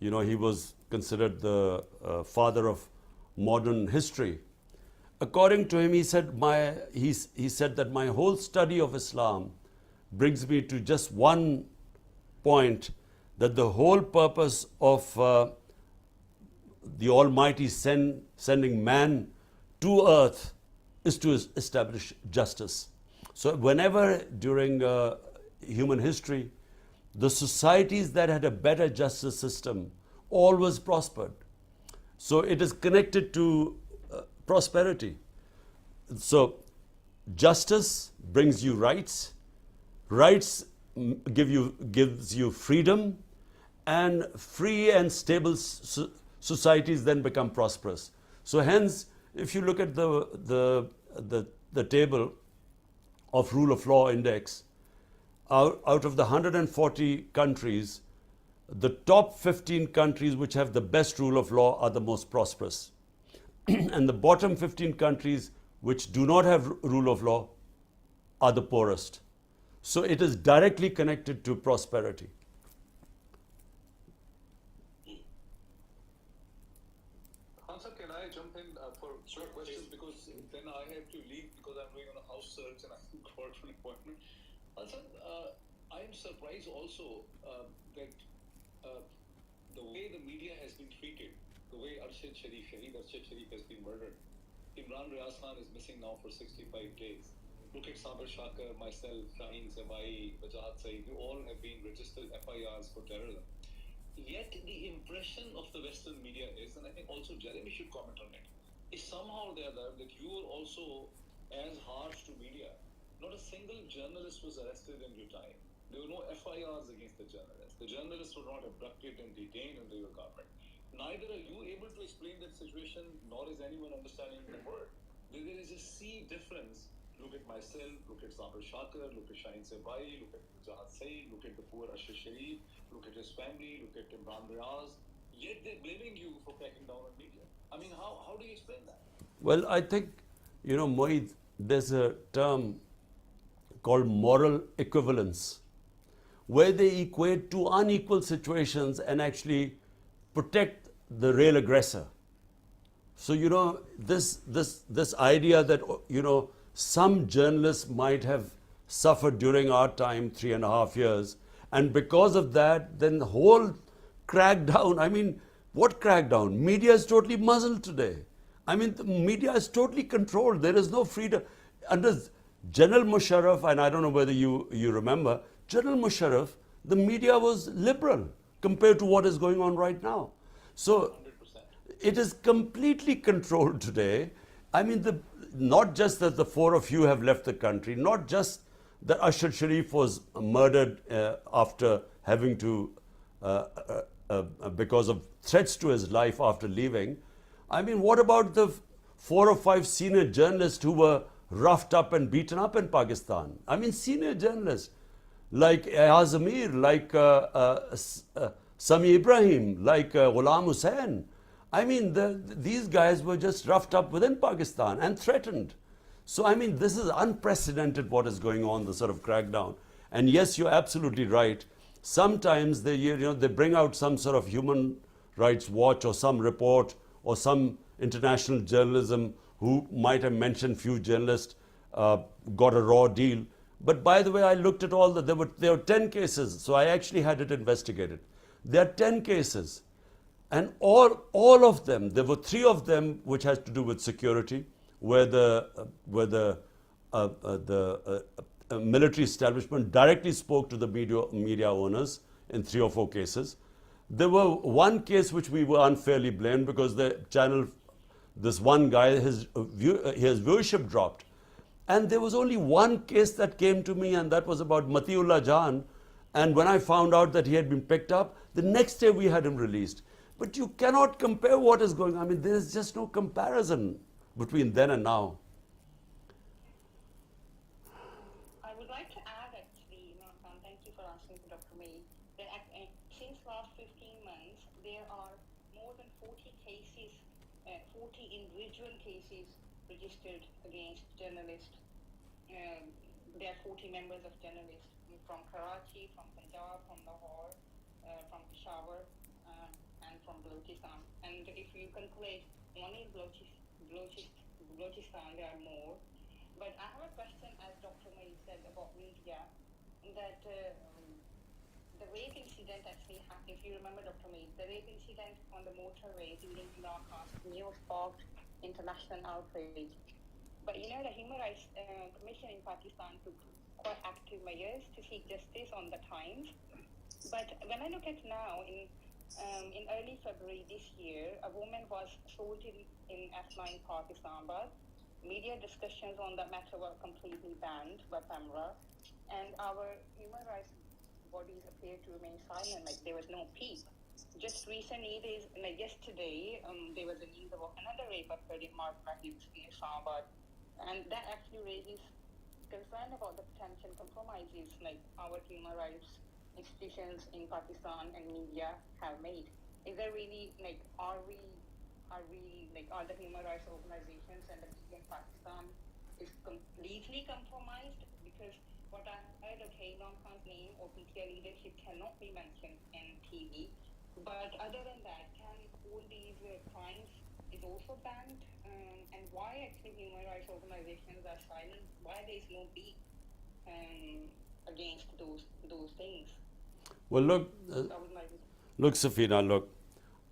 you know, he was considered the father of modern history. According to him, he said that my whole study of Islam brings me to just one point, that the whole purpose of the Almighty sending man to earth is to establish justice. So whenever during human history, the societies that had a better justice system always prospered. So it is connected to prosperity. So justice brings you rights. Rights gives you freedom, and free and stable societies then become prosperous. So hence, if you look at the table of rule of law index, out of the 140 countries, the top 15 countries which have the best rule of law are the most prosperous. And the bottom 15 countries which do not have rule of law are the poorest. So it is directly connected to prosperity. Khansa, can I jump in for short questions, because then I have to leave because I'm going on a house search and I'm called for an appointment. Khansa, I am surprised also that the way the media has been treated, the way Shehid Sharif has been murdered. Imran is missing now for 65 days. Look at Sabir Shakar, myself, Shaheen Sabai, Bajat Saeed, we all have been registered FIRs for terrorism. Yet the impression of the Western media is, and I think also Jeremy should comment on it, is somehow or the other that you were also as harsh to media. Not a single journalist was arrested in your time. There were no FIRs against the journalists. The journalists were not abducted and detained under your government. Neither are you able to explain that situation, nor is anyone understanding the word. There is a sea difference. Look at myself, look at Sabir Shakar, look at Shaheen Sabai, look at Bajat Saeed, look at the poor Sharif, look at his family, look at Imran Riaz. Yet they're blaming you for cracking down on media. I mean, how do you explain that? Well, I think, you know, Moeed, there's a term called moral equivalence, where they equate two unequal situations and actually protect the real aggressor. So, you know, this idea that, you know, some journalists might have suffered during our time, 3.5 years, and because of that, then the whole crackdown, I mean, what crackdown? Media is totally muzzled today. I mean, the media is totally controlled. There is no freedom. Under General Musharraf, and I don't know whether you remember, General Musharraf, the media was liberal compared to what is going on right now. So 100%. it is completely controlled today. I mean, not just that the four of you have left the country, not just that Shehbaz Sharif was murdered after having to, because of threats to his life after leaving. I mean, what about the 4 or 5 senior journalists who were roughed up and beaten up in Pakistan? I mean, senior journalists like Azamir, like Sami Ibrahim, like Ghulam Hussain. I mean, these guys were just roughed up within Pakistan and threatened. So, I mean, this is unprecedented what is going on, the sort of crackdown. And yes, you're absolutely right. Sometimes they bring out some sort of human rights watch or some report or some international journalism who might have mentioned few journalists got a raw deal. But by the way, I looked at all there were 10 cases, so I actually had it investigated. There are 10 cases. And all of them, there were 3 of them which has to do with security, where the military establishment directly spoke to the media owners in 3 or 4 cases. There were one case which we were unfairly blamed because the channel, this one guy, his viewership dropped. And there was only one case that came to me, and that was about Matiullah Jan, And when I found out that he had been picked up, the next day we had him released. But you cannot compare what is going on. I mean, there is just no comparison between then and now. I would like to add actually, Imran, thank you for answering to Dr. May, that since last 15 months, there are more than 40 cases, 40 individual cases registered against journalists. There are 40 members of journalists from Karachi, from Punjab, from Lahore, from Peshawar, and from Balochistan. And if you calculate only Balochistan, there are more. But I have a question, as Dr. May said about media, that the rape incident actually happened. If you remember, Dr. May, the rape incident on the motorway during Imran Khan's news sparked international outrage. But you know, the Human Rights Commission in Pakistan took quite active measures to seek justice on the times. But when I look at now, in early February this year, a woman was assaulted in F9 Pakistan. Media discussions on that matter were completely banned by camera, and our human rights bodies appear to remain silent, like there was no peep. Just recently, yesterday, there was a news about another rape occurred in Margaret in Islamabad, and that actually raises concern about the potential compromises like our human rights institutions in Pakistan and media have made. Is there really are the human rights organizations and the media in Pakistan is completely compromised? Because what I heard, okay, Imran Khan's name or PTI leadership cannot be mentioned in TV, but other than that, can all these crimes is also banned? And why actually human rights organizations are silent? Why there is no beat against those things? Well, look, Safina, look.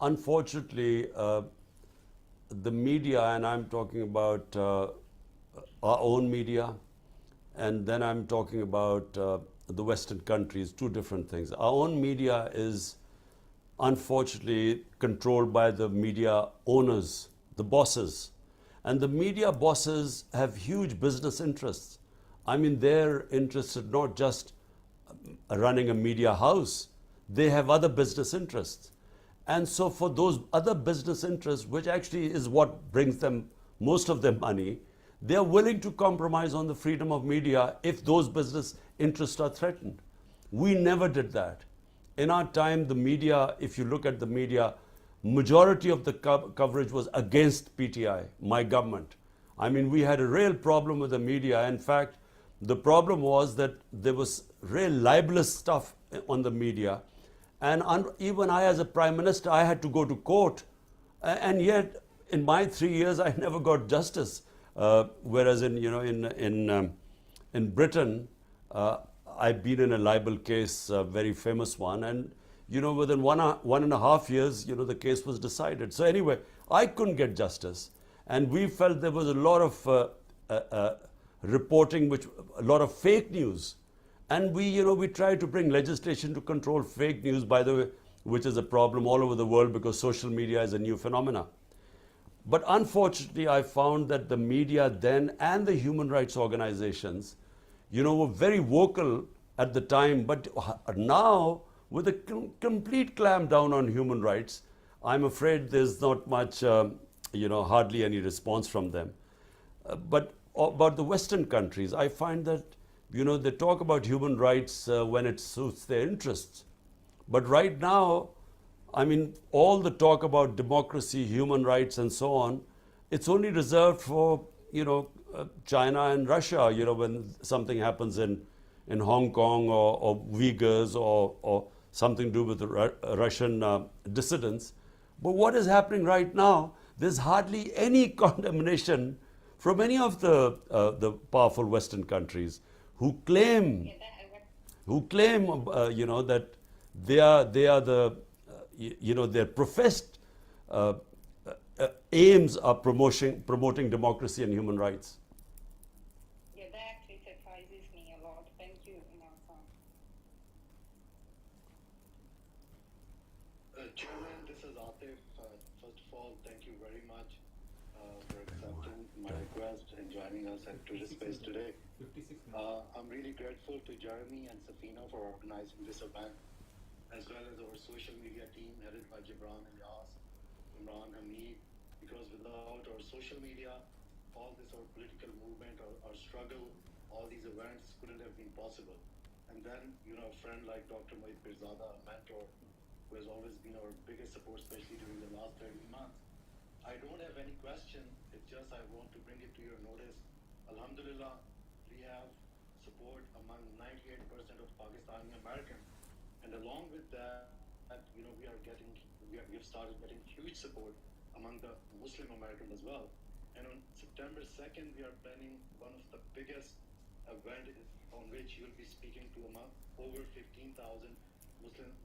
Unfortunately, the media, and I'm talking about our own media, and then I'm talking about the Western countries, two different things. Our own media is unfortunately controlled by the media owners, the bosses. And the media bosses have huge business interests. I mean, they're interested not just running a media house, they have other business interests. And so for those other business interests, which actually is what brings them most of their money, they are willing to compromise on the freedom of media if those business interests are threatened. We never did that. In our time, the media, if you look at the media, majority of the coverage was against PTI, my government. I mean, we had a real problem with the media. In fact, the problem was that there was real libelous stuff on the media. And even I, as a Prime Minister, I had to go to court. And yet, in my 3 years, I never got justice. Whereas in Britain, I've been in a libel case, a very famous one, and within 1.5 years, the case was decided. So anyway, I couldn't get justice, and we felt there was a lot of reporting, a lot of fake news, and we tried to bring legislation to control fake news, by the way, which is a problem all over the world because social media is a new phenomena. But unfortunately, I found that the media then and the human rights organizations, were very vocal at the time. But now, with a complete clamp down on human rights, I'm afraid there's not much, hardly any response from them. But about the Western countries, I find that, they talk about human rights when it suits their interests. But right now, I mean, all the talk about democracy, human rights, and so on, it's only reserved for, China and Russia, when something happens in Hong Kong or Uyghurs or something to do with the Russian dissidents. But what is happening right now, there's hardly any condemnation from any of the powerful Western countries who claim, that they are the, their professed aims are promoting democracy and human rights. Yeah, that actually surprises me a lot. Thank you, Imran Khan. Chairman, this is Atif. First of all, thank you very much for accepting my request and joining us at Twitter Space today. I'm really grateful to Jeremy and Safina for organizing this event, as well as our social media team headed by Gibran Ilyas, Imran, Hamid, because without our social media, all this our political movement, our struggle, all these events couldn't have been possible. And then, a friend like Dr. Mohit Pirzada, a mentor, who has always been our biggest support, especially during the last 30 months. I don't have any question. It's just I want to bring it to your notice. Alhamdulillah, we have support among 98% of Pakistani Americans. And along with that, we've started getting huge support among the Muslim Americans as well. And on September 2nd, we are planning one of the biggest events on which you'll be speaking to over 15,000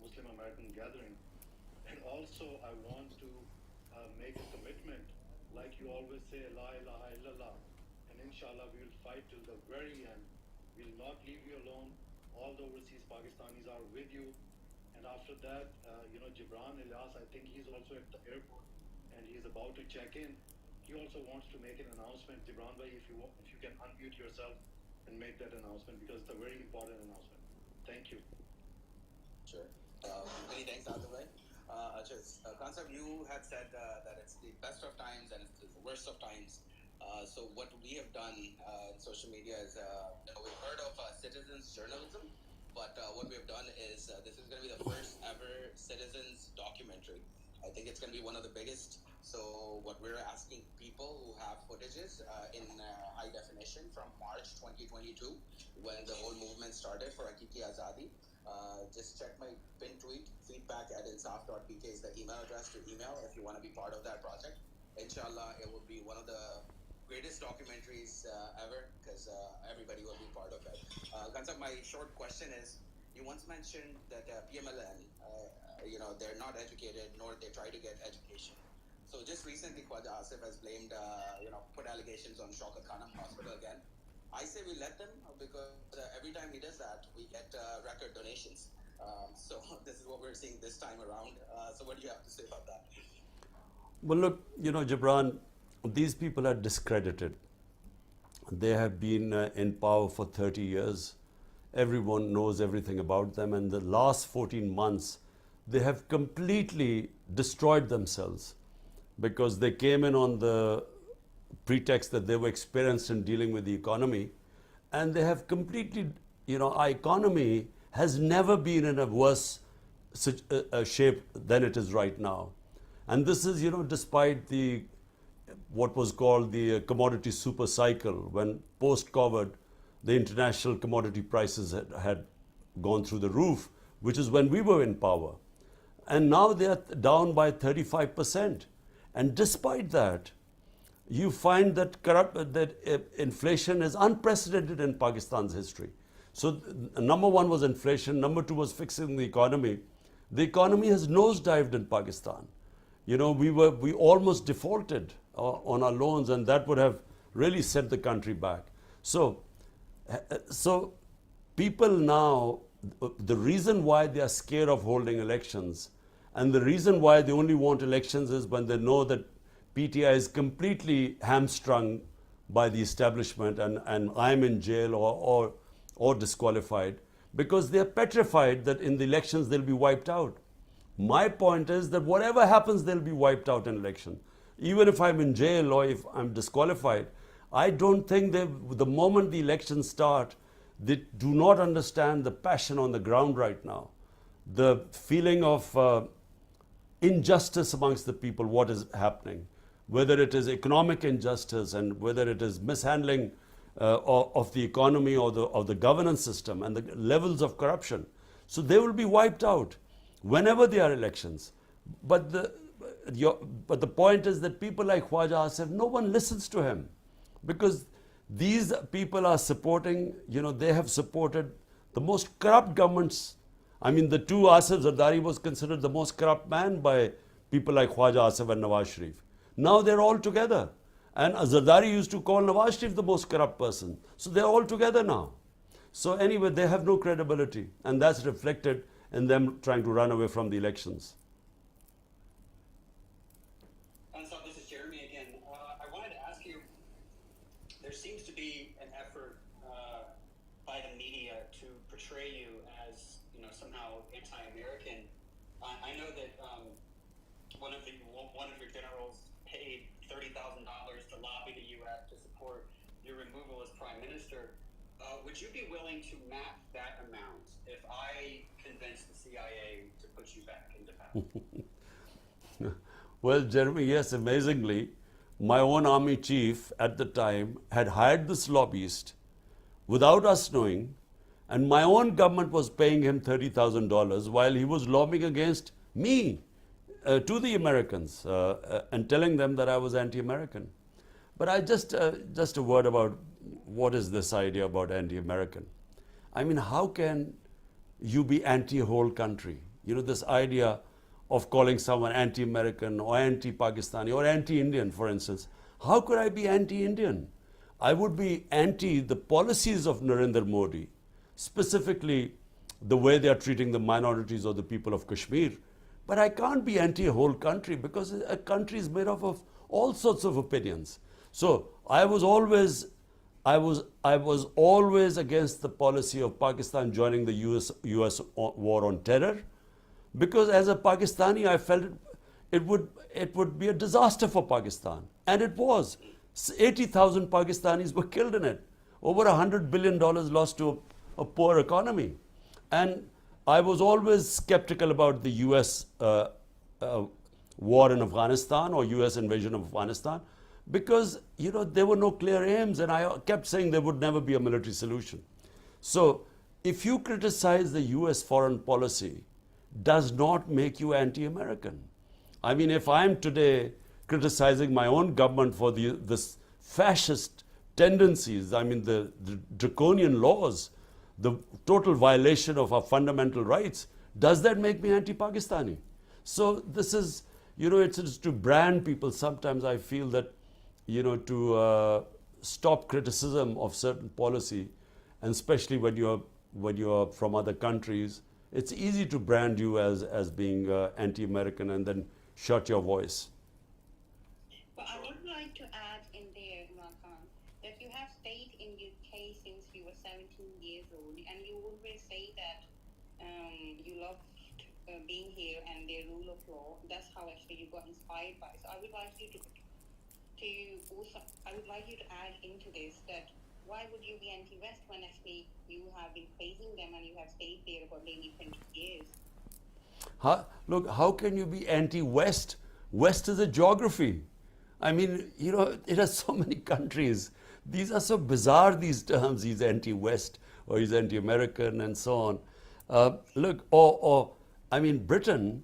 Muslim American gathering. And also, I want to make a commitment, like you always say, La ilaha illallah. And inshallah, we will fight till the very end. We will not leave you alone. All the overseas Pakistanis are with you. And after that, Gibran Ilyas, I think he's also at the airport and he's about to check in. He also wants to make an announcement. Gibran bhai, if you can unmute yourself and make that announcement, because it's a very important announcement. Thank you. Sure. Many thanks, Adawai. Khan, you had said that it's the best of times and it's the worst of times. So what we have done in social media is, we've heard of citizens journalism, but what we have done is this is going to be the first ever citizens documentary. I think it's going to be one of the biggest. So what we're asking people who have footages in high definition from March 2022, when the whole movement started for Hakiki Azadi, just check my pin tweet. feedback@insaf.pk is the email address to email if you want to be part of that project. Inshallah, it will be one of the greatest documentaries ever, because everybody will be part of it. Khan, my short question is, you once mentioned that PMLN, they're not educated, nor they try to get education. So just recently, Khwaja Asif has blamed, put allegations on Shaukat Khanum Hospital again. I say we let them, because every time he does that, we get record donations. So this is what we're seeing this time around. So what do you have to say about that? Well, look, Gibran, these people are discredited. They have been in power for 30 years. Everyone knows everything about them. And the last 14 months, they have completely destroyed themselves, because they came in on the pretext that they were experienced in dealing with the economy. And they have completely, our economy has never been in a worse shape than it is right now. And this is, despite what was called the commodity super cycle, when post-COVID, the international commodity prices had gone through the roof, which is when we were in power. And now they are down by 35%. And despite that, you find that inflation is unprecedented in Pakistan's history. So number one was inflation, number two was fixing the economy. The economy has nosedived in Pakistan. We almost defaulted on our loans, and that would have really set the country back. So people now, the reason why they are scared of holding elections, and the reason why they only want elections, is when they know that PTI is completely hamstrung by the establishment, and I'm in jail or disqualified, because they are petrified that in the elections they'll be wiped out. My point is that whatever happens, they'll be wiped out in election. Even if I'm in jail or if I'm disqualified, I don't think the moment the elections start, they do not understand the passion on the ground right now. The feeling of injustice amongst the people, what is happening, whether it is economic injustice and whether it is mishandling of the economy or of the governance system and the levels of corruption. So they will be wiped out whenever there are elections. But the point is that people like Khwaja Asif, no one listens to him, because these people are supporting, they have supported the most corrupt governments. I mean, the two Asif Zardari was considered the most corrupt man by people like Khwaja Asif and Nawaz Sharif. Now they're all together. And Zardari used to call Nawaz Sharif the most corrupt person. So they're all together now. So anyway, they have no credibility. And that's reflected in them trying to run away from the elections. This is Jeremy again. I portray you as, somehow anti-American. I know that one of your generals paid $30,000 to lobby the U.S. to support your removal as prime minister. Would you be willing to map that amount if I convinced the CIA to put you back into power? Well, Jeremy, yes, amazingly, my own army chief at the time had hired this lobbyist without us knowing, and my own government was paying him $30,000 while he was lobbying against me to the Americans and telling them that I was anti-American. But I just a word about what is this idea about anti-American. I mean, how can you be anti-whole country? This idea of calling someone anti-American or anti-Pakistani or anti-Indian, for instance. How could I be anti-Indian? I would be anti the policies of Narendra Modi, specifically the way they are treating the minorities or the people of Kashmir. But I can't be anti a whole country because a country is made up of all sorts of opinions. So I was always against the policy of Pakistan joining the US war on terror, because as a Pakistani I felt it would be a disaster for Pakistan, and it was. 80,000 Pakistanis were killed in it. Over $100 billion lost to a poor economy. And I was always skeptical about the US war in Afghanistan or US invasion of Afghanistan, because there were no clear aims, and I kept saying there would never be a military solution. So if you criticize the US foreign policy, does not make you anti-American. I mean, if I'm today criticizing my own government for this fascist tendencies, I mean the draconian laws, the total violation of our fundamental rights, does that make me anti-Pakistani? So this is, it's to brand people. Sometimes I feel that, to stop criticism of certain policy, and especially when you're from other countries, it's easy to brand you as being anti-American and then shut your voice. But I would like to add in there, Imran, that you have stayed in UK since you were 17 years old, and you always say that you loved being here and their rule of law. That's how actually you got inspired by. So I would like you to add into this that why would you be anti-West when actually you have been praising them and you have stayed there for nearly 20 years? Look, how can you be anti-West? West is a geography. I mean, it has so many countries. These are so bizarre, these terms. He's anti-West or he's anti-American and so on. Look, I mean, Britain,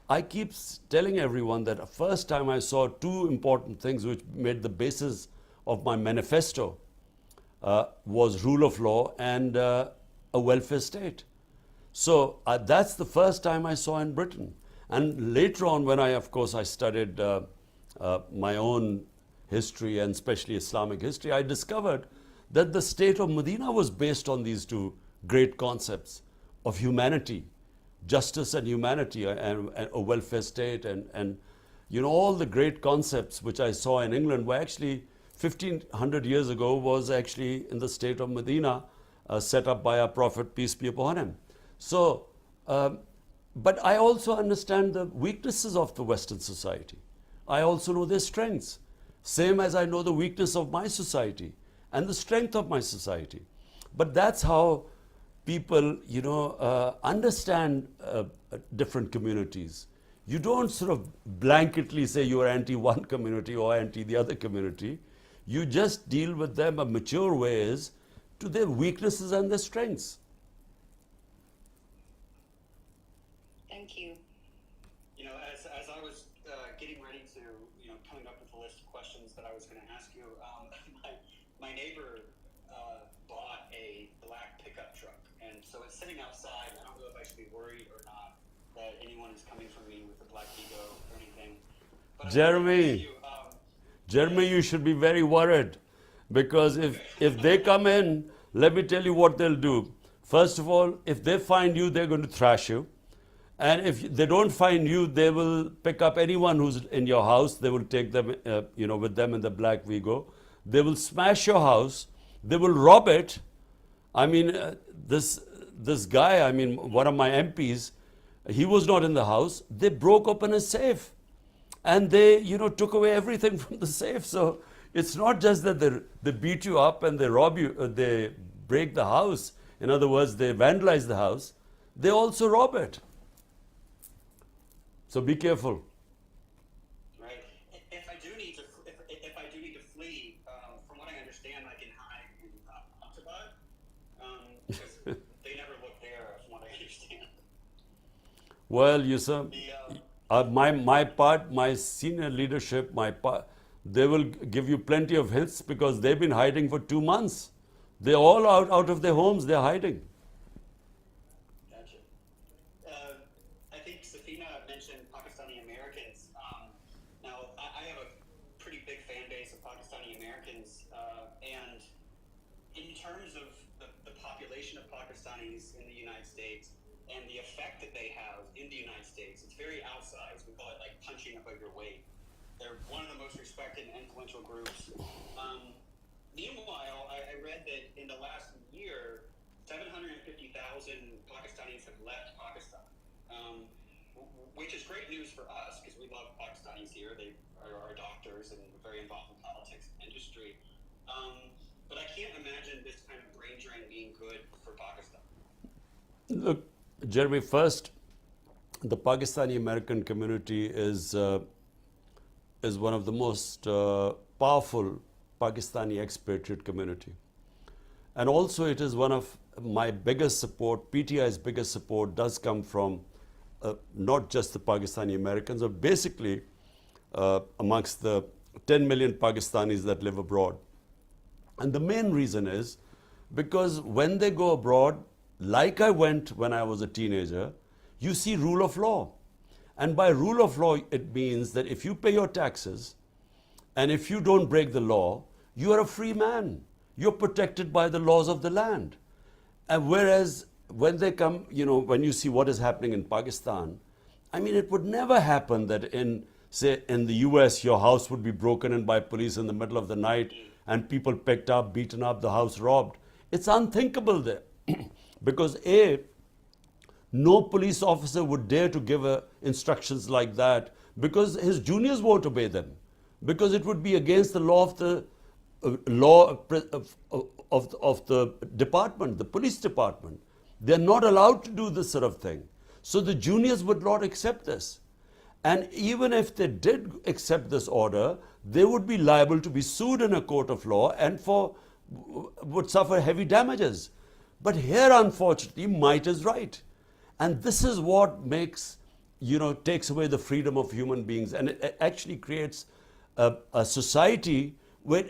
I keep telling everyone that the first time I saw two important things which made the basis of my manifesto was rule of law and a welfare state. So that's the first time I saw in Britain. And later on, when I studied my own history and especially Islamic history, I discovered that the state of Medina was based on these two great concepts of humanity, justice and humanity, and a welfare state, and all the great concepts which I saw in England were actually 1500 years ago was actually in the state of Medina, set up by our Prophet, peace be upon him. So, but I also understand the weaknesses of the Western society. I also know their strengths, same as I know the weakness of my society and the strength of my society. But that's how people, understand different communities. You don't sort of blanketly say you are anti one community or anti the other community. You just deal with them in mature ways to their weaknesses and their strengths. Thank you. As I was getting ready to, coming up with a list of questions that I was going to ask you, my neighbor bought a black pickup truck, and so it's sitting outside. I don't know if I should be worried or not that anyone is coming for me with a black ego or anything. But Jeremy, you should be very worried, because if they come in, let me tell you what they'll do. First of all, if they find you, they're going to thrash you. And if they don't find you, they will pick up anyone who's in your house. They will take them, with them in the black Vigo. They will smash your house. They will rob it. I mean, this guy, I mean, one of my MPs, he was not in the house. They broke open a safe, and they, took away everything from the safe. So it's not just that they beat you up and they rob you, they break the house. In other words, they vandalize the house. They also rob it. So be careful. Right. If I do need to, if I do need to flee, from what I understand, I can hide in Atabad, because they never look there, from what I understand. Well, Yusuf, my senior leadership, they will give you plenty of hints because they've been hiding for 2 months. They're all out of their homes. They're hiding. Gotcha. I think Safina mentioned Pakistani Americans. Now, I have a pretty big fan base of Pakistani Americans, and in terms of the population of Pakistanis in the United States and the effect that they have in the United States, it's very outsized. We call it like punching above your weight. They're one of the most respected and influential groups. Meanwhile, I read that in the last year, 750,000 Pakistanis have left Pakistan, which is great news for us because we love Pakistanis here. They are our doctors and very involved in politics and industry. But I can't imagine this kind of brain drain being good for Pakistan. Look, Jeremy, first, the Pakistani American community is one of the most powerful Pakistani expatriate community. And also it is one of my biggest support, PTI's biggest support does come from not just the Pakistani Americans, but basically amongst the 10 million Pakistanis that live abroad. And the main reason is because when they go abroad, like I went when I was a teenager, you see rule of law. And by rule of law, it means that if you pay your taxes, and if you don't break the law, you are a free man. You're protected by the laws of the land. And whereas when they come, when you see what is happening in Pakistan, I mean, it would never happen that say, in the US, your house would be broken in by police in the middle of the night and people picked up, beaten up, the house robbed. It's unthinkable there. Because no police officer would dare to give instructions like that because his juniors won't obey them. Because it would be against the law of the department, the police department. They're not allowed to do this sort of thing. So the juniors would not accept this. And even if they did accept this order, they would be liable to be sued in a court of law and would suffer heavy damages. But here, unfortunately, might is right. And this is what takes away the freedom of human beings. And it actually creates a society where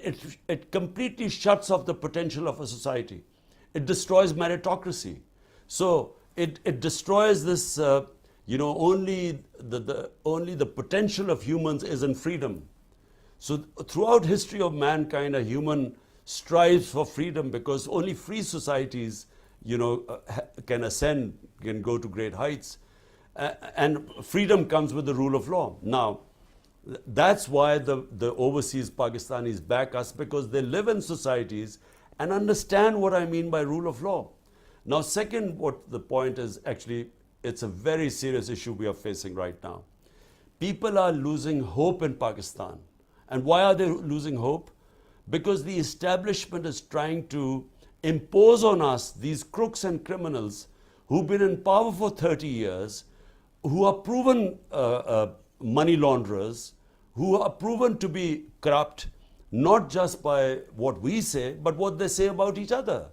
it completely shuts off the potential of a society. It destroys meritocracy. So it destroys this, only the potential of humans is in freedom. So throughout history of mankind, a human strives for freedom because only free societies, can ascend, can go to great heights. And freedom comes with the rule of law. Now, that's why the overseas Pakistanis back us, because they live in societies and understand what I mean by rule of law. Now, second, what the point is, actually, it's a very serious issue we are facing right now. People are losing hope in Pakistan. And why are they losing hope? Because the establishment is trying to impose on us these crooks and criminals who've been in power for 30 years, who are proven money launderers, who are proven to be corrupt, not just by what we say, but what they say about each other,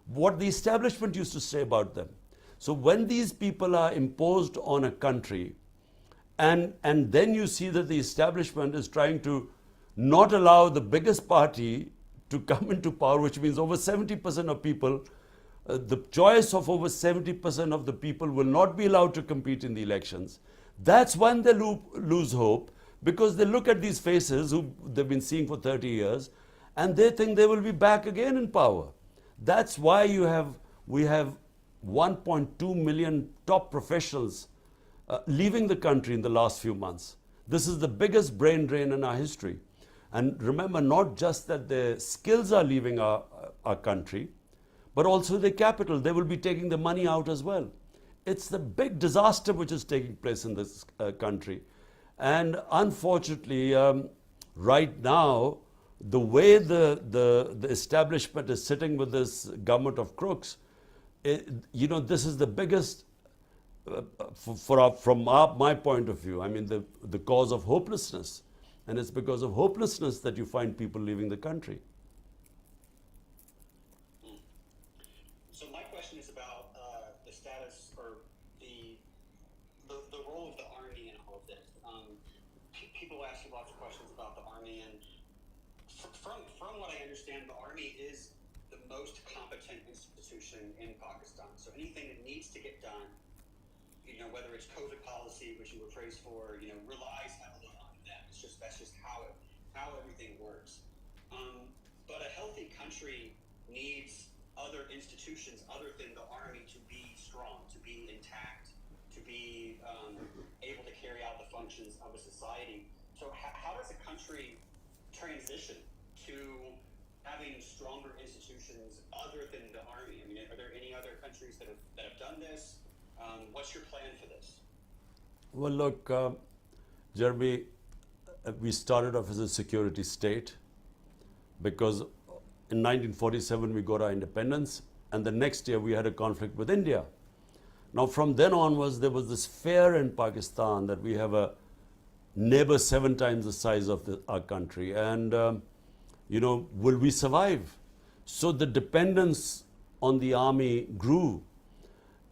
what the establishment used to say about them. So when these people are imposed on a country, and then you see that the establishment is trying to not allow the biggest party to come into power, which means over 70% of people, the choice of over 70% of the people will not be allowed to compete in the elections. That's when they lose hope, because they look at these faces who they've been seeing for 30 years and they think they will be back again in power. That's why we have 1.2 million top professionals leaving the country in the last few months. This is the biggest brain drain in our history. And remember, not just that their skills are leaving our country, but also the capital. They will be taking the money out as well. It's the big disaster which is taking place in this country. And unfortunately, right now, the way the establishment is sitting with this government of crooks, this is the biggest, from my point of view, I mean, the cause of hopelessness. And it's because of hopelessness that you find people leaving the country. So my question is about the status or the role of the army in all of this. People ask you lots of questions about the army, and from what I understand, the army is the most competent institution in Pakistan. So anything that needs to get done, whether it's COVID policy, which you were praised for, relies heavily on them. That's just how everything works. But a healthy country needs other institutions other than the army to be strong, to be intact, to be able to carry out the functions of a society. So how does a country transition to having stronger institutions other than the army? I mean, are there any other countries that have done this? What's your plan for this? Well, look, Jeremy, we started off as a security state because in 1947 we got our independence, and the next year we had a conflict with India. Now from then onwards there was this fear in Pakistan that we have a neighbor 7 times the size of our country, and will we survive? So the dependence on the army grew,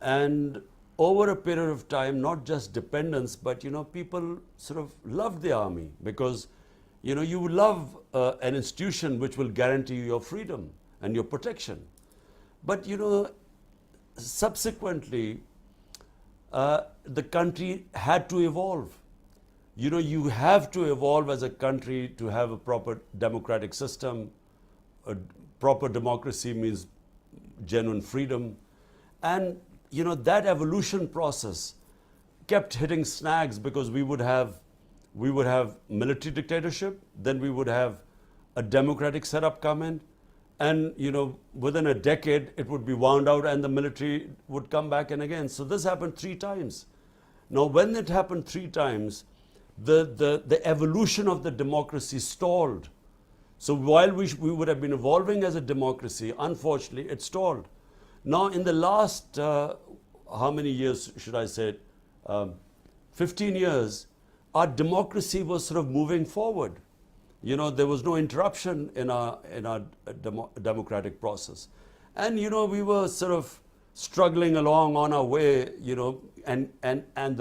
and over a period of time, not just dependence, but people sort of loved the army because you love an institution which will guarantee you your freedom and your protection. But subsequently, the country had to evolve. You have to evolve as a country to have a proper democratic system. A proper democracy means genuine freedom. And that evolution process kept hitting snags because we would have military dictatorship, then we would have a democratic setup come in, and within a decade it would be wound out and the military would come back in again. So this happened 3 times. Now when it happened 3 times, the evolution of the democracy stalled. So while we would have been evolving as a democracy, unfortunately it stalled. Now in the last, how many years should I say, 15 years, our democracy was sort of moving forward. There was no interruption in our democratic process. And we were sort of struggling along on our way, and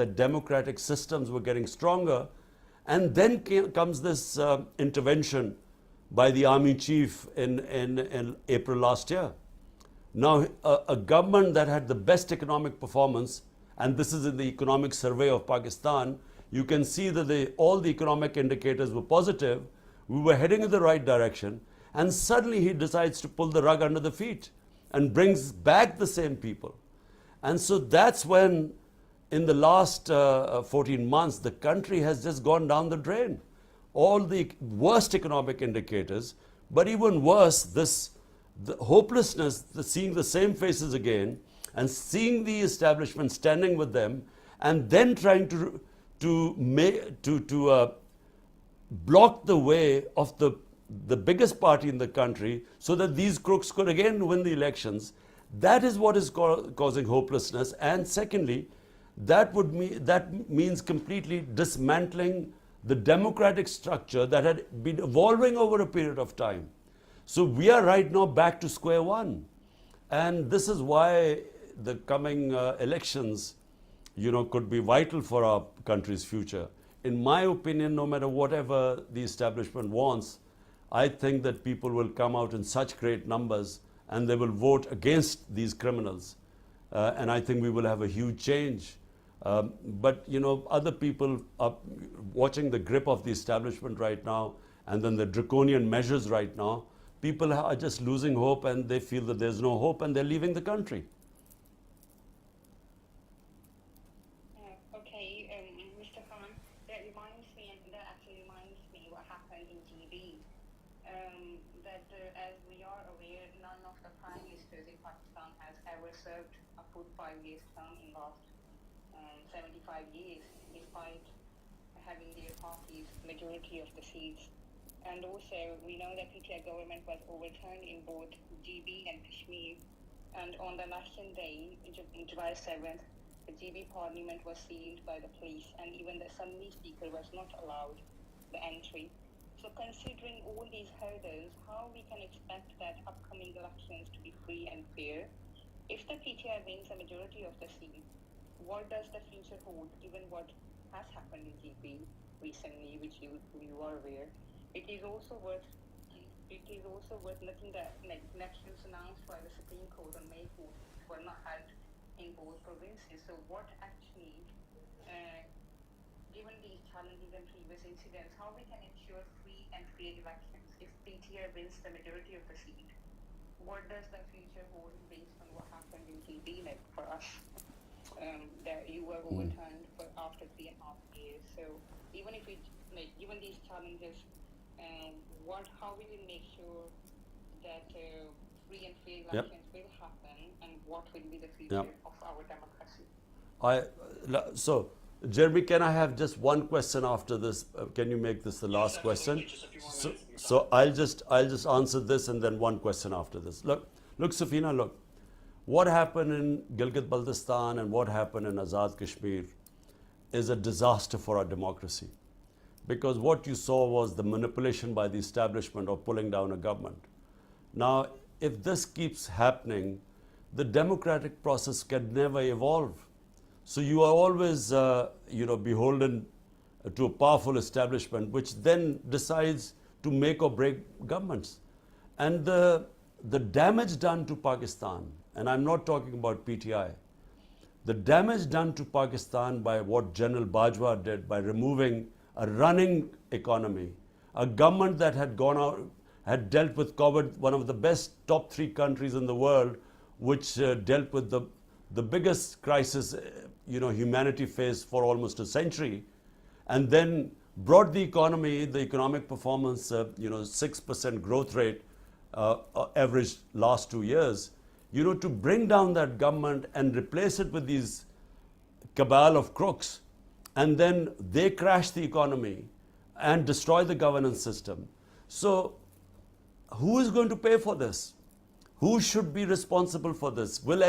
the democratic systems were getting stronger. And then comes this intervention by the army chief in April last year. Now, a government that had the best economic performance, and this is in the economic survey of Pakistan, you can see that all the economic indicators were positive. We were heading in the right direction, and suddenly he decides to pull the rug under the feet and brings back the same people. And so that's when, in the last 14 months, the country has just gone down the drain. All the worst economic indicators, but even worse, the hopelessness, seeing the same faces again, and seeing the establishment standing with them, and then trying to block the way of the biggest party in the country so that these crooks could again win the elections. That is what is causing hopelessness. And secondly, that means completely dismantling the democratic structure that had been evolving over a period of time. So we are right now back to square one. And this is why the coming elections, could be vital for our country's future. In my opinion, no matter whatever the establishment wants, I think that people will come out in such great numbers and they will vote against these criminals. And I think we will have a huge change. But other people are watching the grip of the establishment right now, and then the draconian measures right now. People are just losing hope, and they feel that there's no hope, and they're leaving the country. Okay, Mr. Khan, that actually reminds me what happened in GB. that as we are aware, none of the prime ministers in Pakistan has ever served a full 5 years term in last 75 years, despite having their parties majority of the seats. And also, we know that PTI government was overturned in both GB and Kashmir. And on the election day, July 7th, the GB parliament was sealed by the police, and even the Assembly speaker was not allowed the entry. So considering all these hurdles, how we can expect that upcoming elections to be free and fair? If the PTI wins a majority of the seats, what does the future hold, given what has happened in GB recently, which you are aware? It is also worth looking at elections announced by the Supreme Court on May 4th were not held in both provinces. So what actually, given these challenges and previous incidents, how we can ensure free and fair elections if PTI wins the majority of the seat? What does the future hold based on what happened in GB, like for us, that you were overturned for after 3.5 years? So even if we, given these challenges, how will we make sure that free and fair elections will happen, and what will be the future of our democracy? So, Jeremy, can I have just one question after this? Can you make this the last question? So I'll just answer this and then one question after this. Look, Safina, look. What happened in Gilgit-Baltistan and what happened in Azad Kashmir is a disaster for our democracy. Because what you saw was the manipulation by the establishment of pulling down a government. Now, if this keeps happening, the democratic process can never evolve. So you are always, beholden to a powerful establishment, which then decides to make or break governments. And the damage done to Pakistan, and I'm not talking about PTI, the damage done to Pakistan by what General Bajwa did by removing a running economy, a government that had gone out, had dealt with COVID, one of the best top 3 countries in the world, which dealt with the biggest crisis humanity faced for almost a century, and then brought the economic performance, 6% growth rate, average last 2 years, to bring down that government and replace it with these cabal of crooks. And then they crash the economy and destroy the governance system. So who is going to pay for this? Who should be responsible for this? Will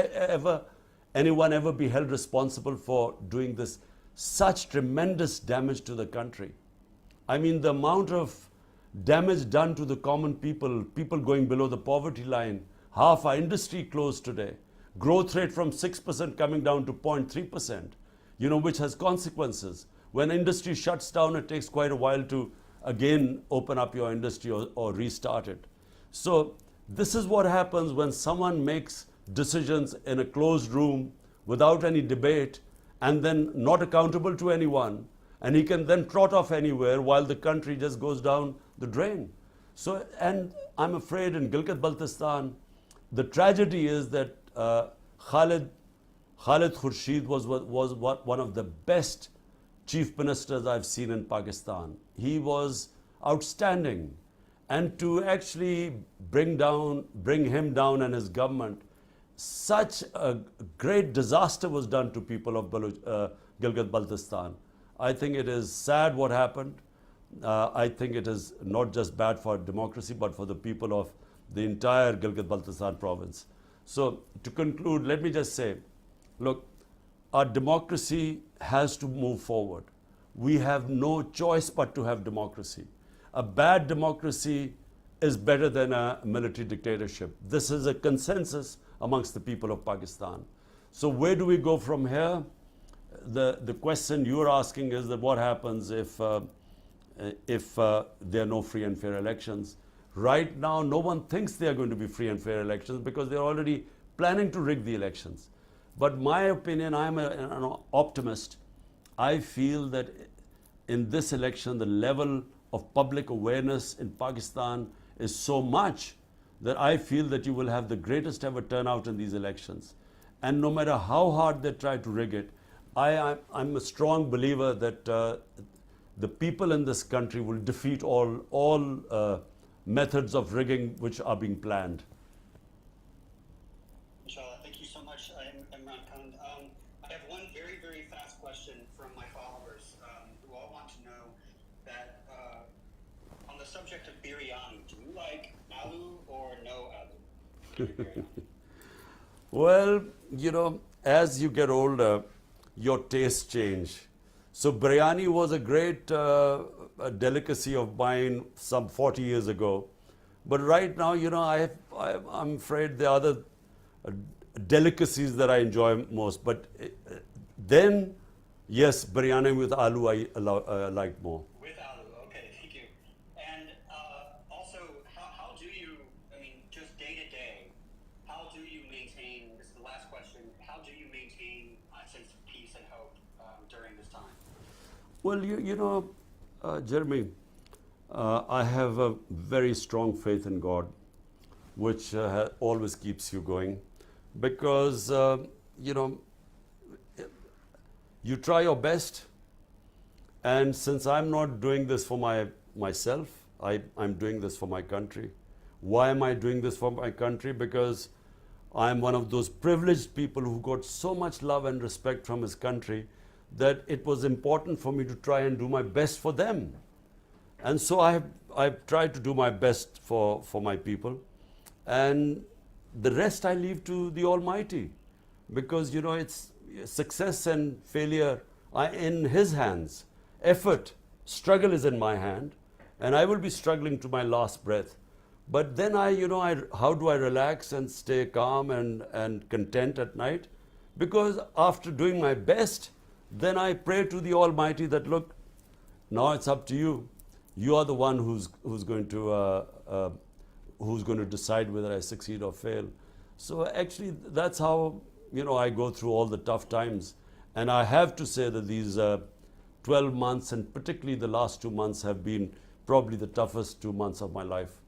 anyone ever be held responsible for doing this such tremendous damage to the country? I mean, the amount of damage done to the common people going below the poverty line, half our industry closed today, growth rate from 6% coming down to 0.3%. Which has consequences. When industry shuts down, it takes quite a while to again open up your industry or restart it. So this is what happens when someone makes decisions in a closed room without any debate and then not accountable to anyone, and he can then trot off anywhere while the country just goes down the drain. So, and I'm afraid in Gilgit-Baltistan, the tragedy is that Khalid Khurshid was one of the best chief ministers I've seen in Pakistan. He was outstanding. And to actually bring him down and his government, such a great disaster was done to people of Gilgit-Baltistan. I think it is sad what happened. I think it is not just bad for democracy, but for the people of the entire Gilgit-Baltistan province. So to conclude, let me just say, look, our democracy has to move forward. We have no choice but to have democracy. A bad democracy is better than a military dictatorship. This is a consensus amongst the people of Pakistan. So where do we go from here? The question you're asking is that what happens if there are no free and fair elections? Right now, no one thinks there are going to be free and fair elections because they're already planning to rig the elections. But my opinion, I'm an optimist. I feel that in this election, the level of public awareness in Pakistan is so much that I feel that you will have the greatest ever turnout in these elections. And no matter how hard they try to rig it, I'm a strong believer that the people in this country will defeat all methods of rigging which are being planned. Inshallah. Thank you so much, Imran Khan. I have one very, very fast question from my followers who all want to know that on the subject of biryani, do you like aloo or no aloo? Well, you know, as you get older, your tastes change. So biryani was a great delicacy of mine some 40 years ago. But right now, you know, I'm afraid there are other delicacies that I enjoy most. But then, yes, biryani with aloo I like more. With aloo, okay, thank you. And also, how do you, I mean, just day to day, how do you maintain, this is the last question, how do you maintain a sense of peace and hope during this time? Well, you know, Jeremy, I have a very strong faith in God, which always keeps you going, because, you know, you try your best, and since I'm not doing this for myself, I'm doing this for my country. Why am I doing this for my country? Because I'm one of those privileged people who got so much love and respect from his country that it was important for me to try and do my best for them. And so I've tried to do my best for my people. And the rest I leave to the Almighty. Because, you know, it's success and failure are in His hands. Effort, struggle is in my hand. And I will be struggling to my last breath. But then how do I relax and stay calm and content at night? Because after doing my best, then I pray to the Almighty that, look, now it's up to you. You are the one who's going to decide whether I succeed or fail. So actually, that's how, you know, I go through all the tough times. And I have to say that these 12 months, and particularly the last 2 months, have been probably the toughest 2 months of my life.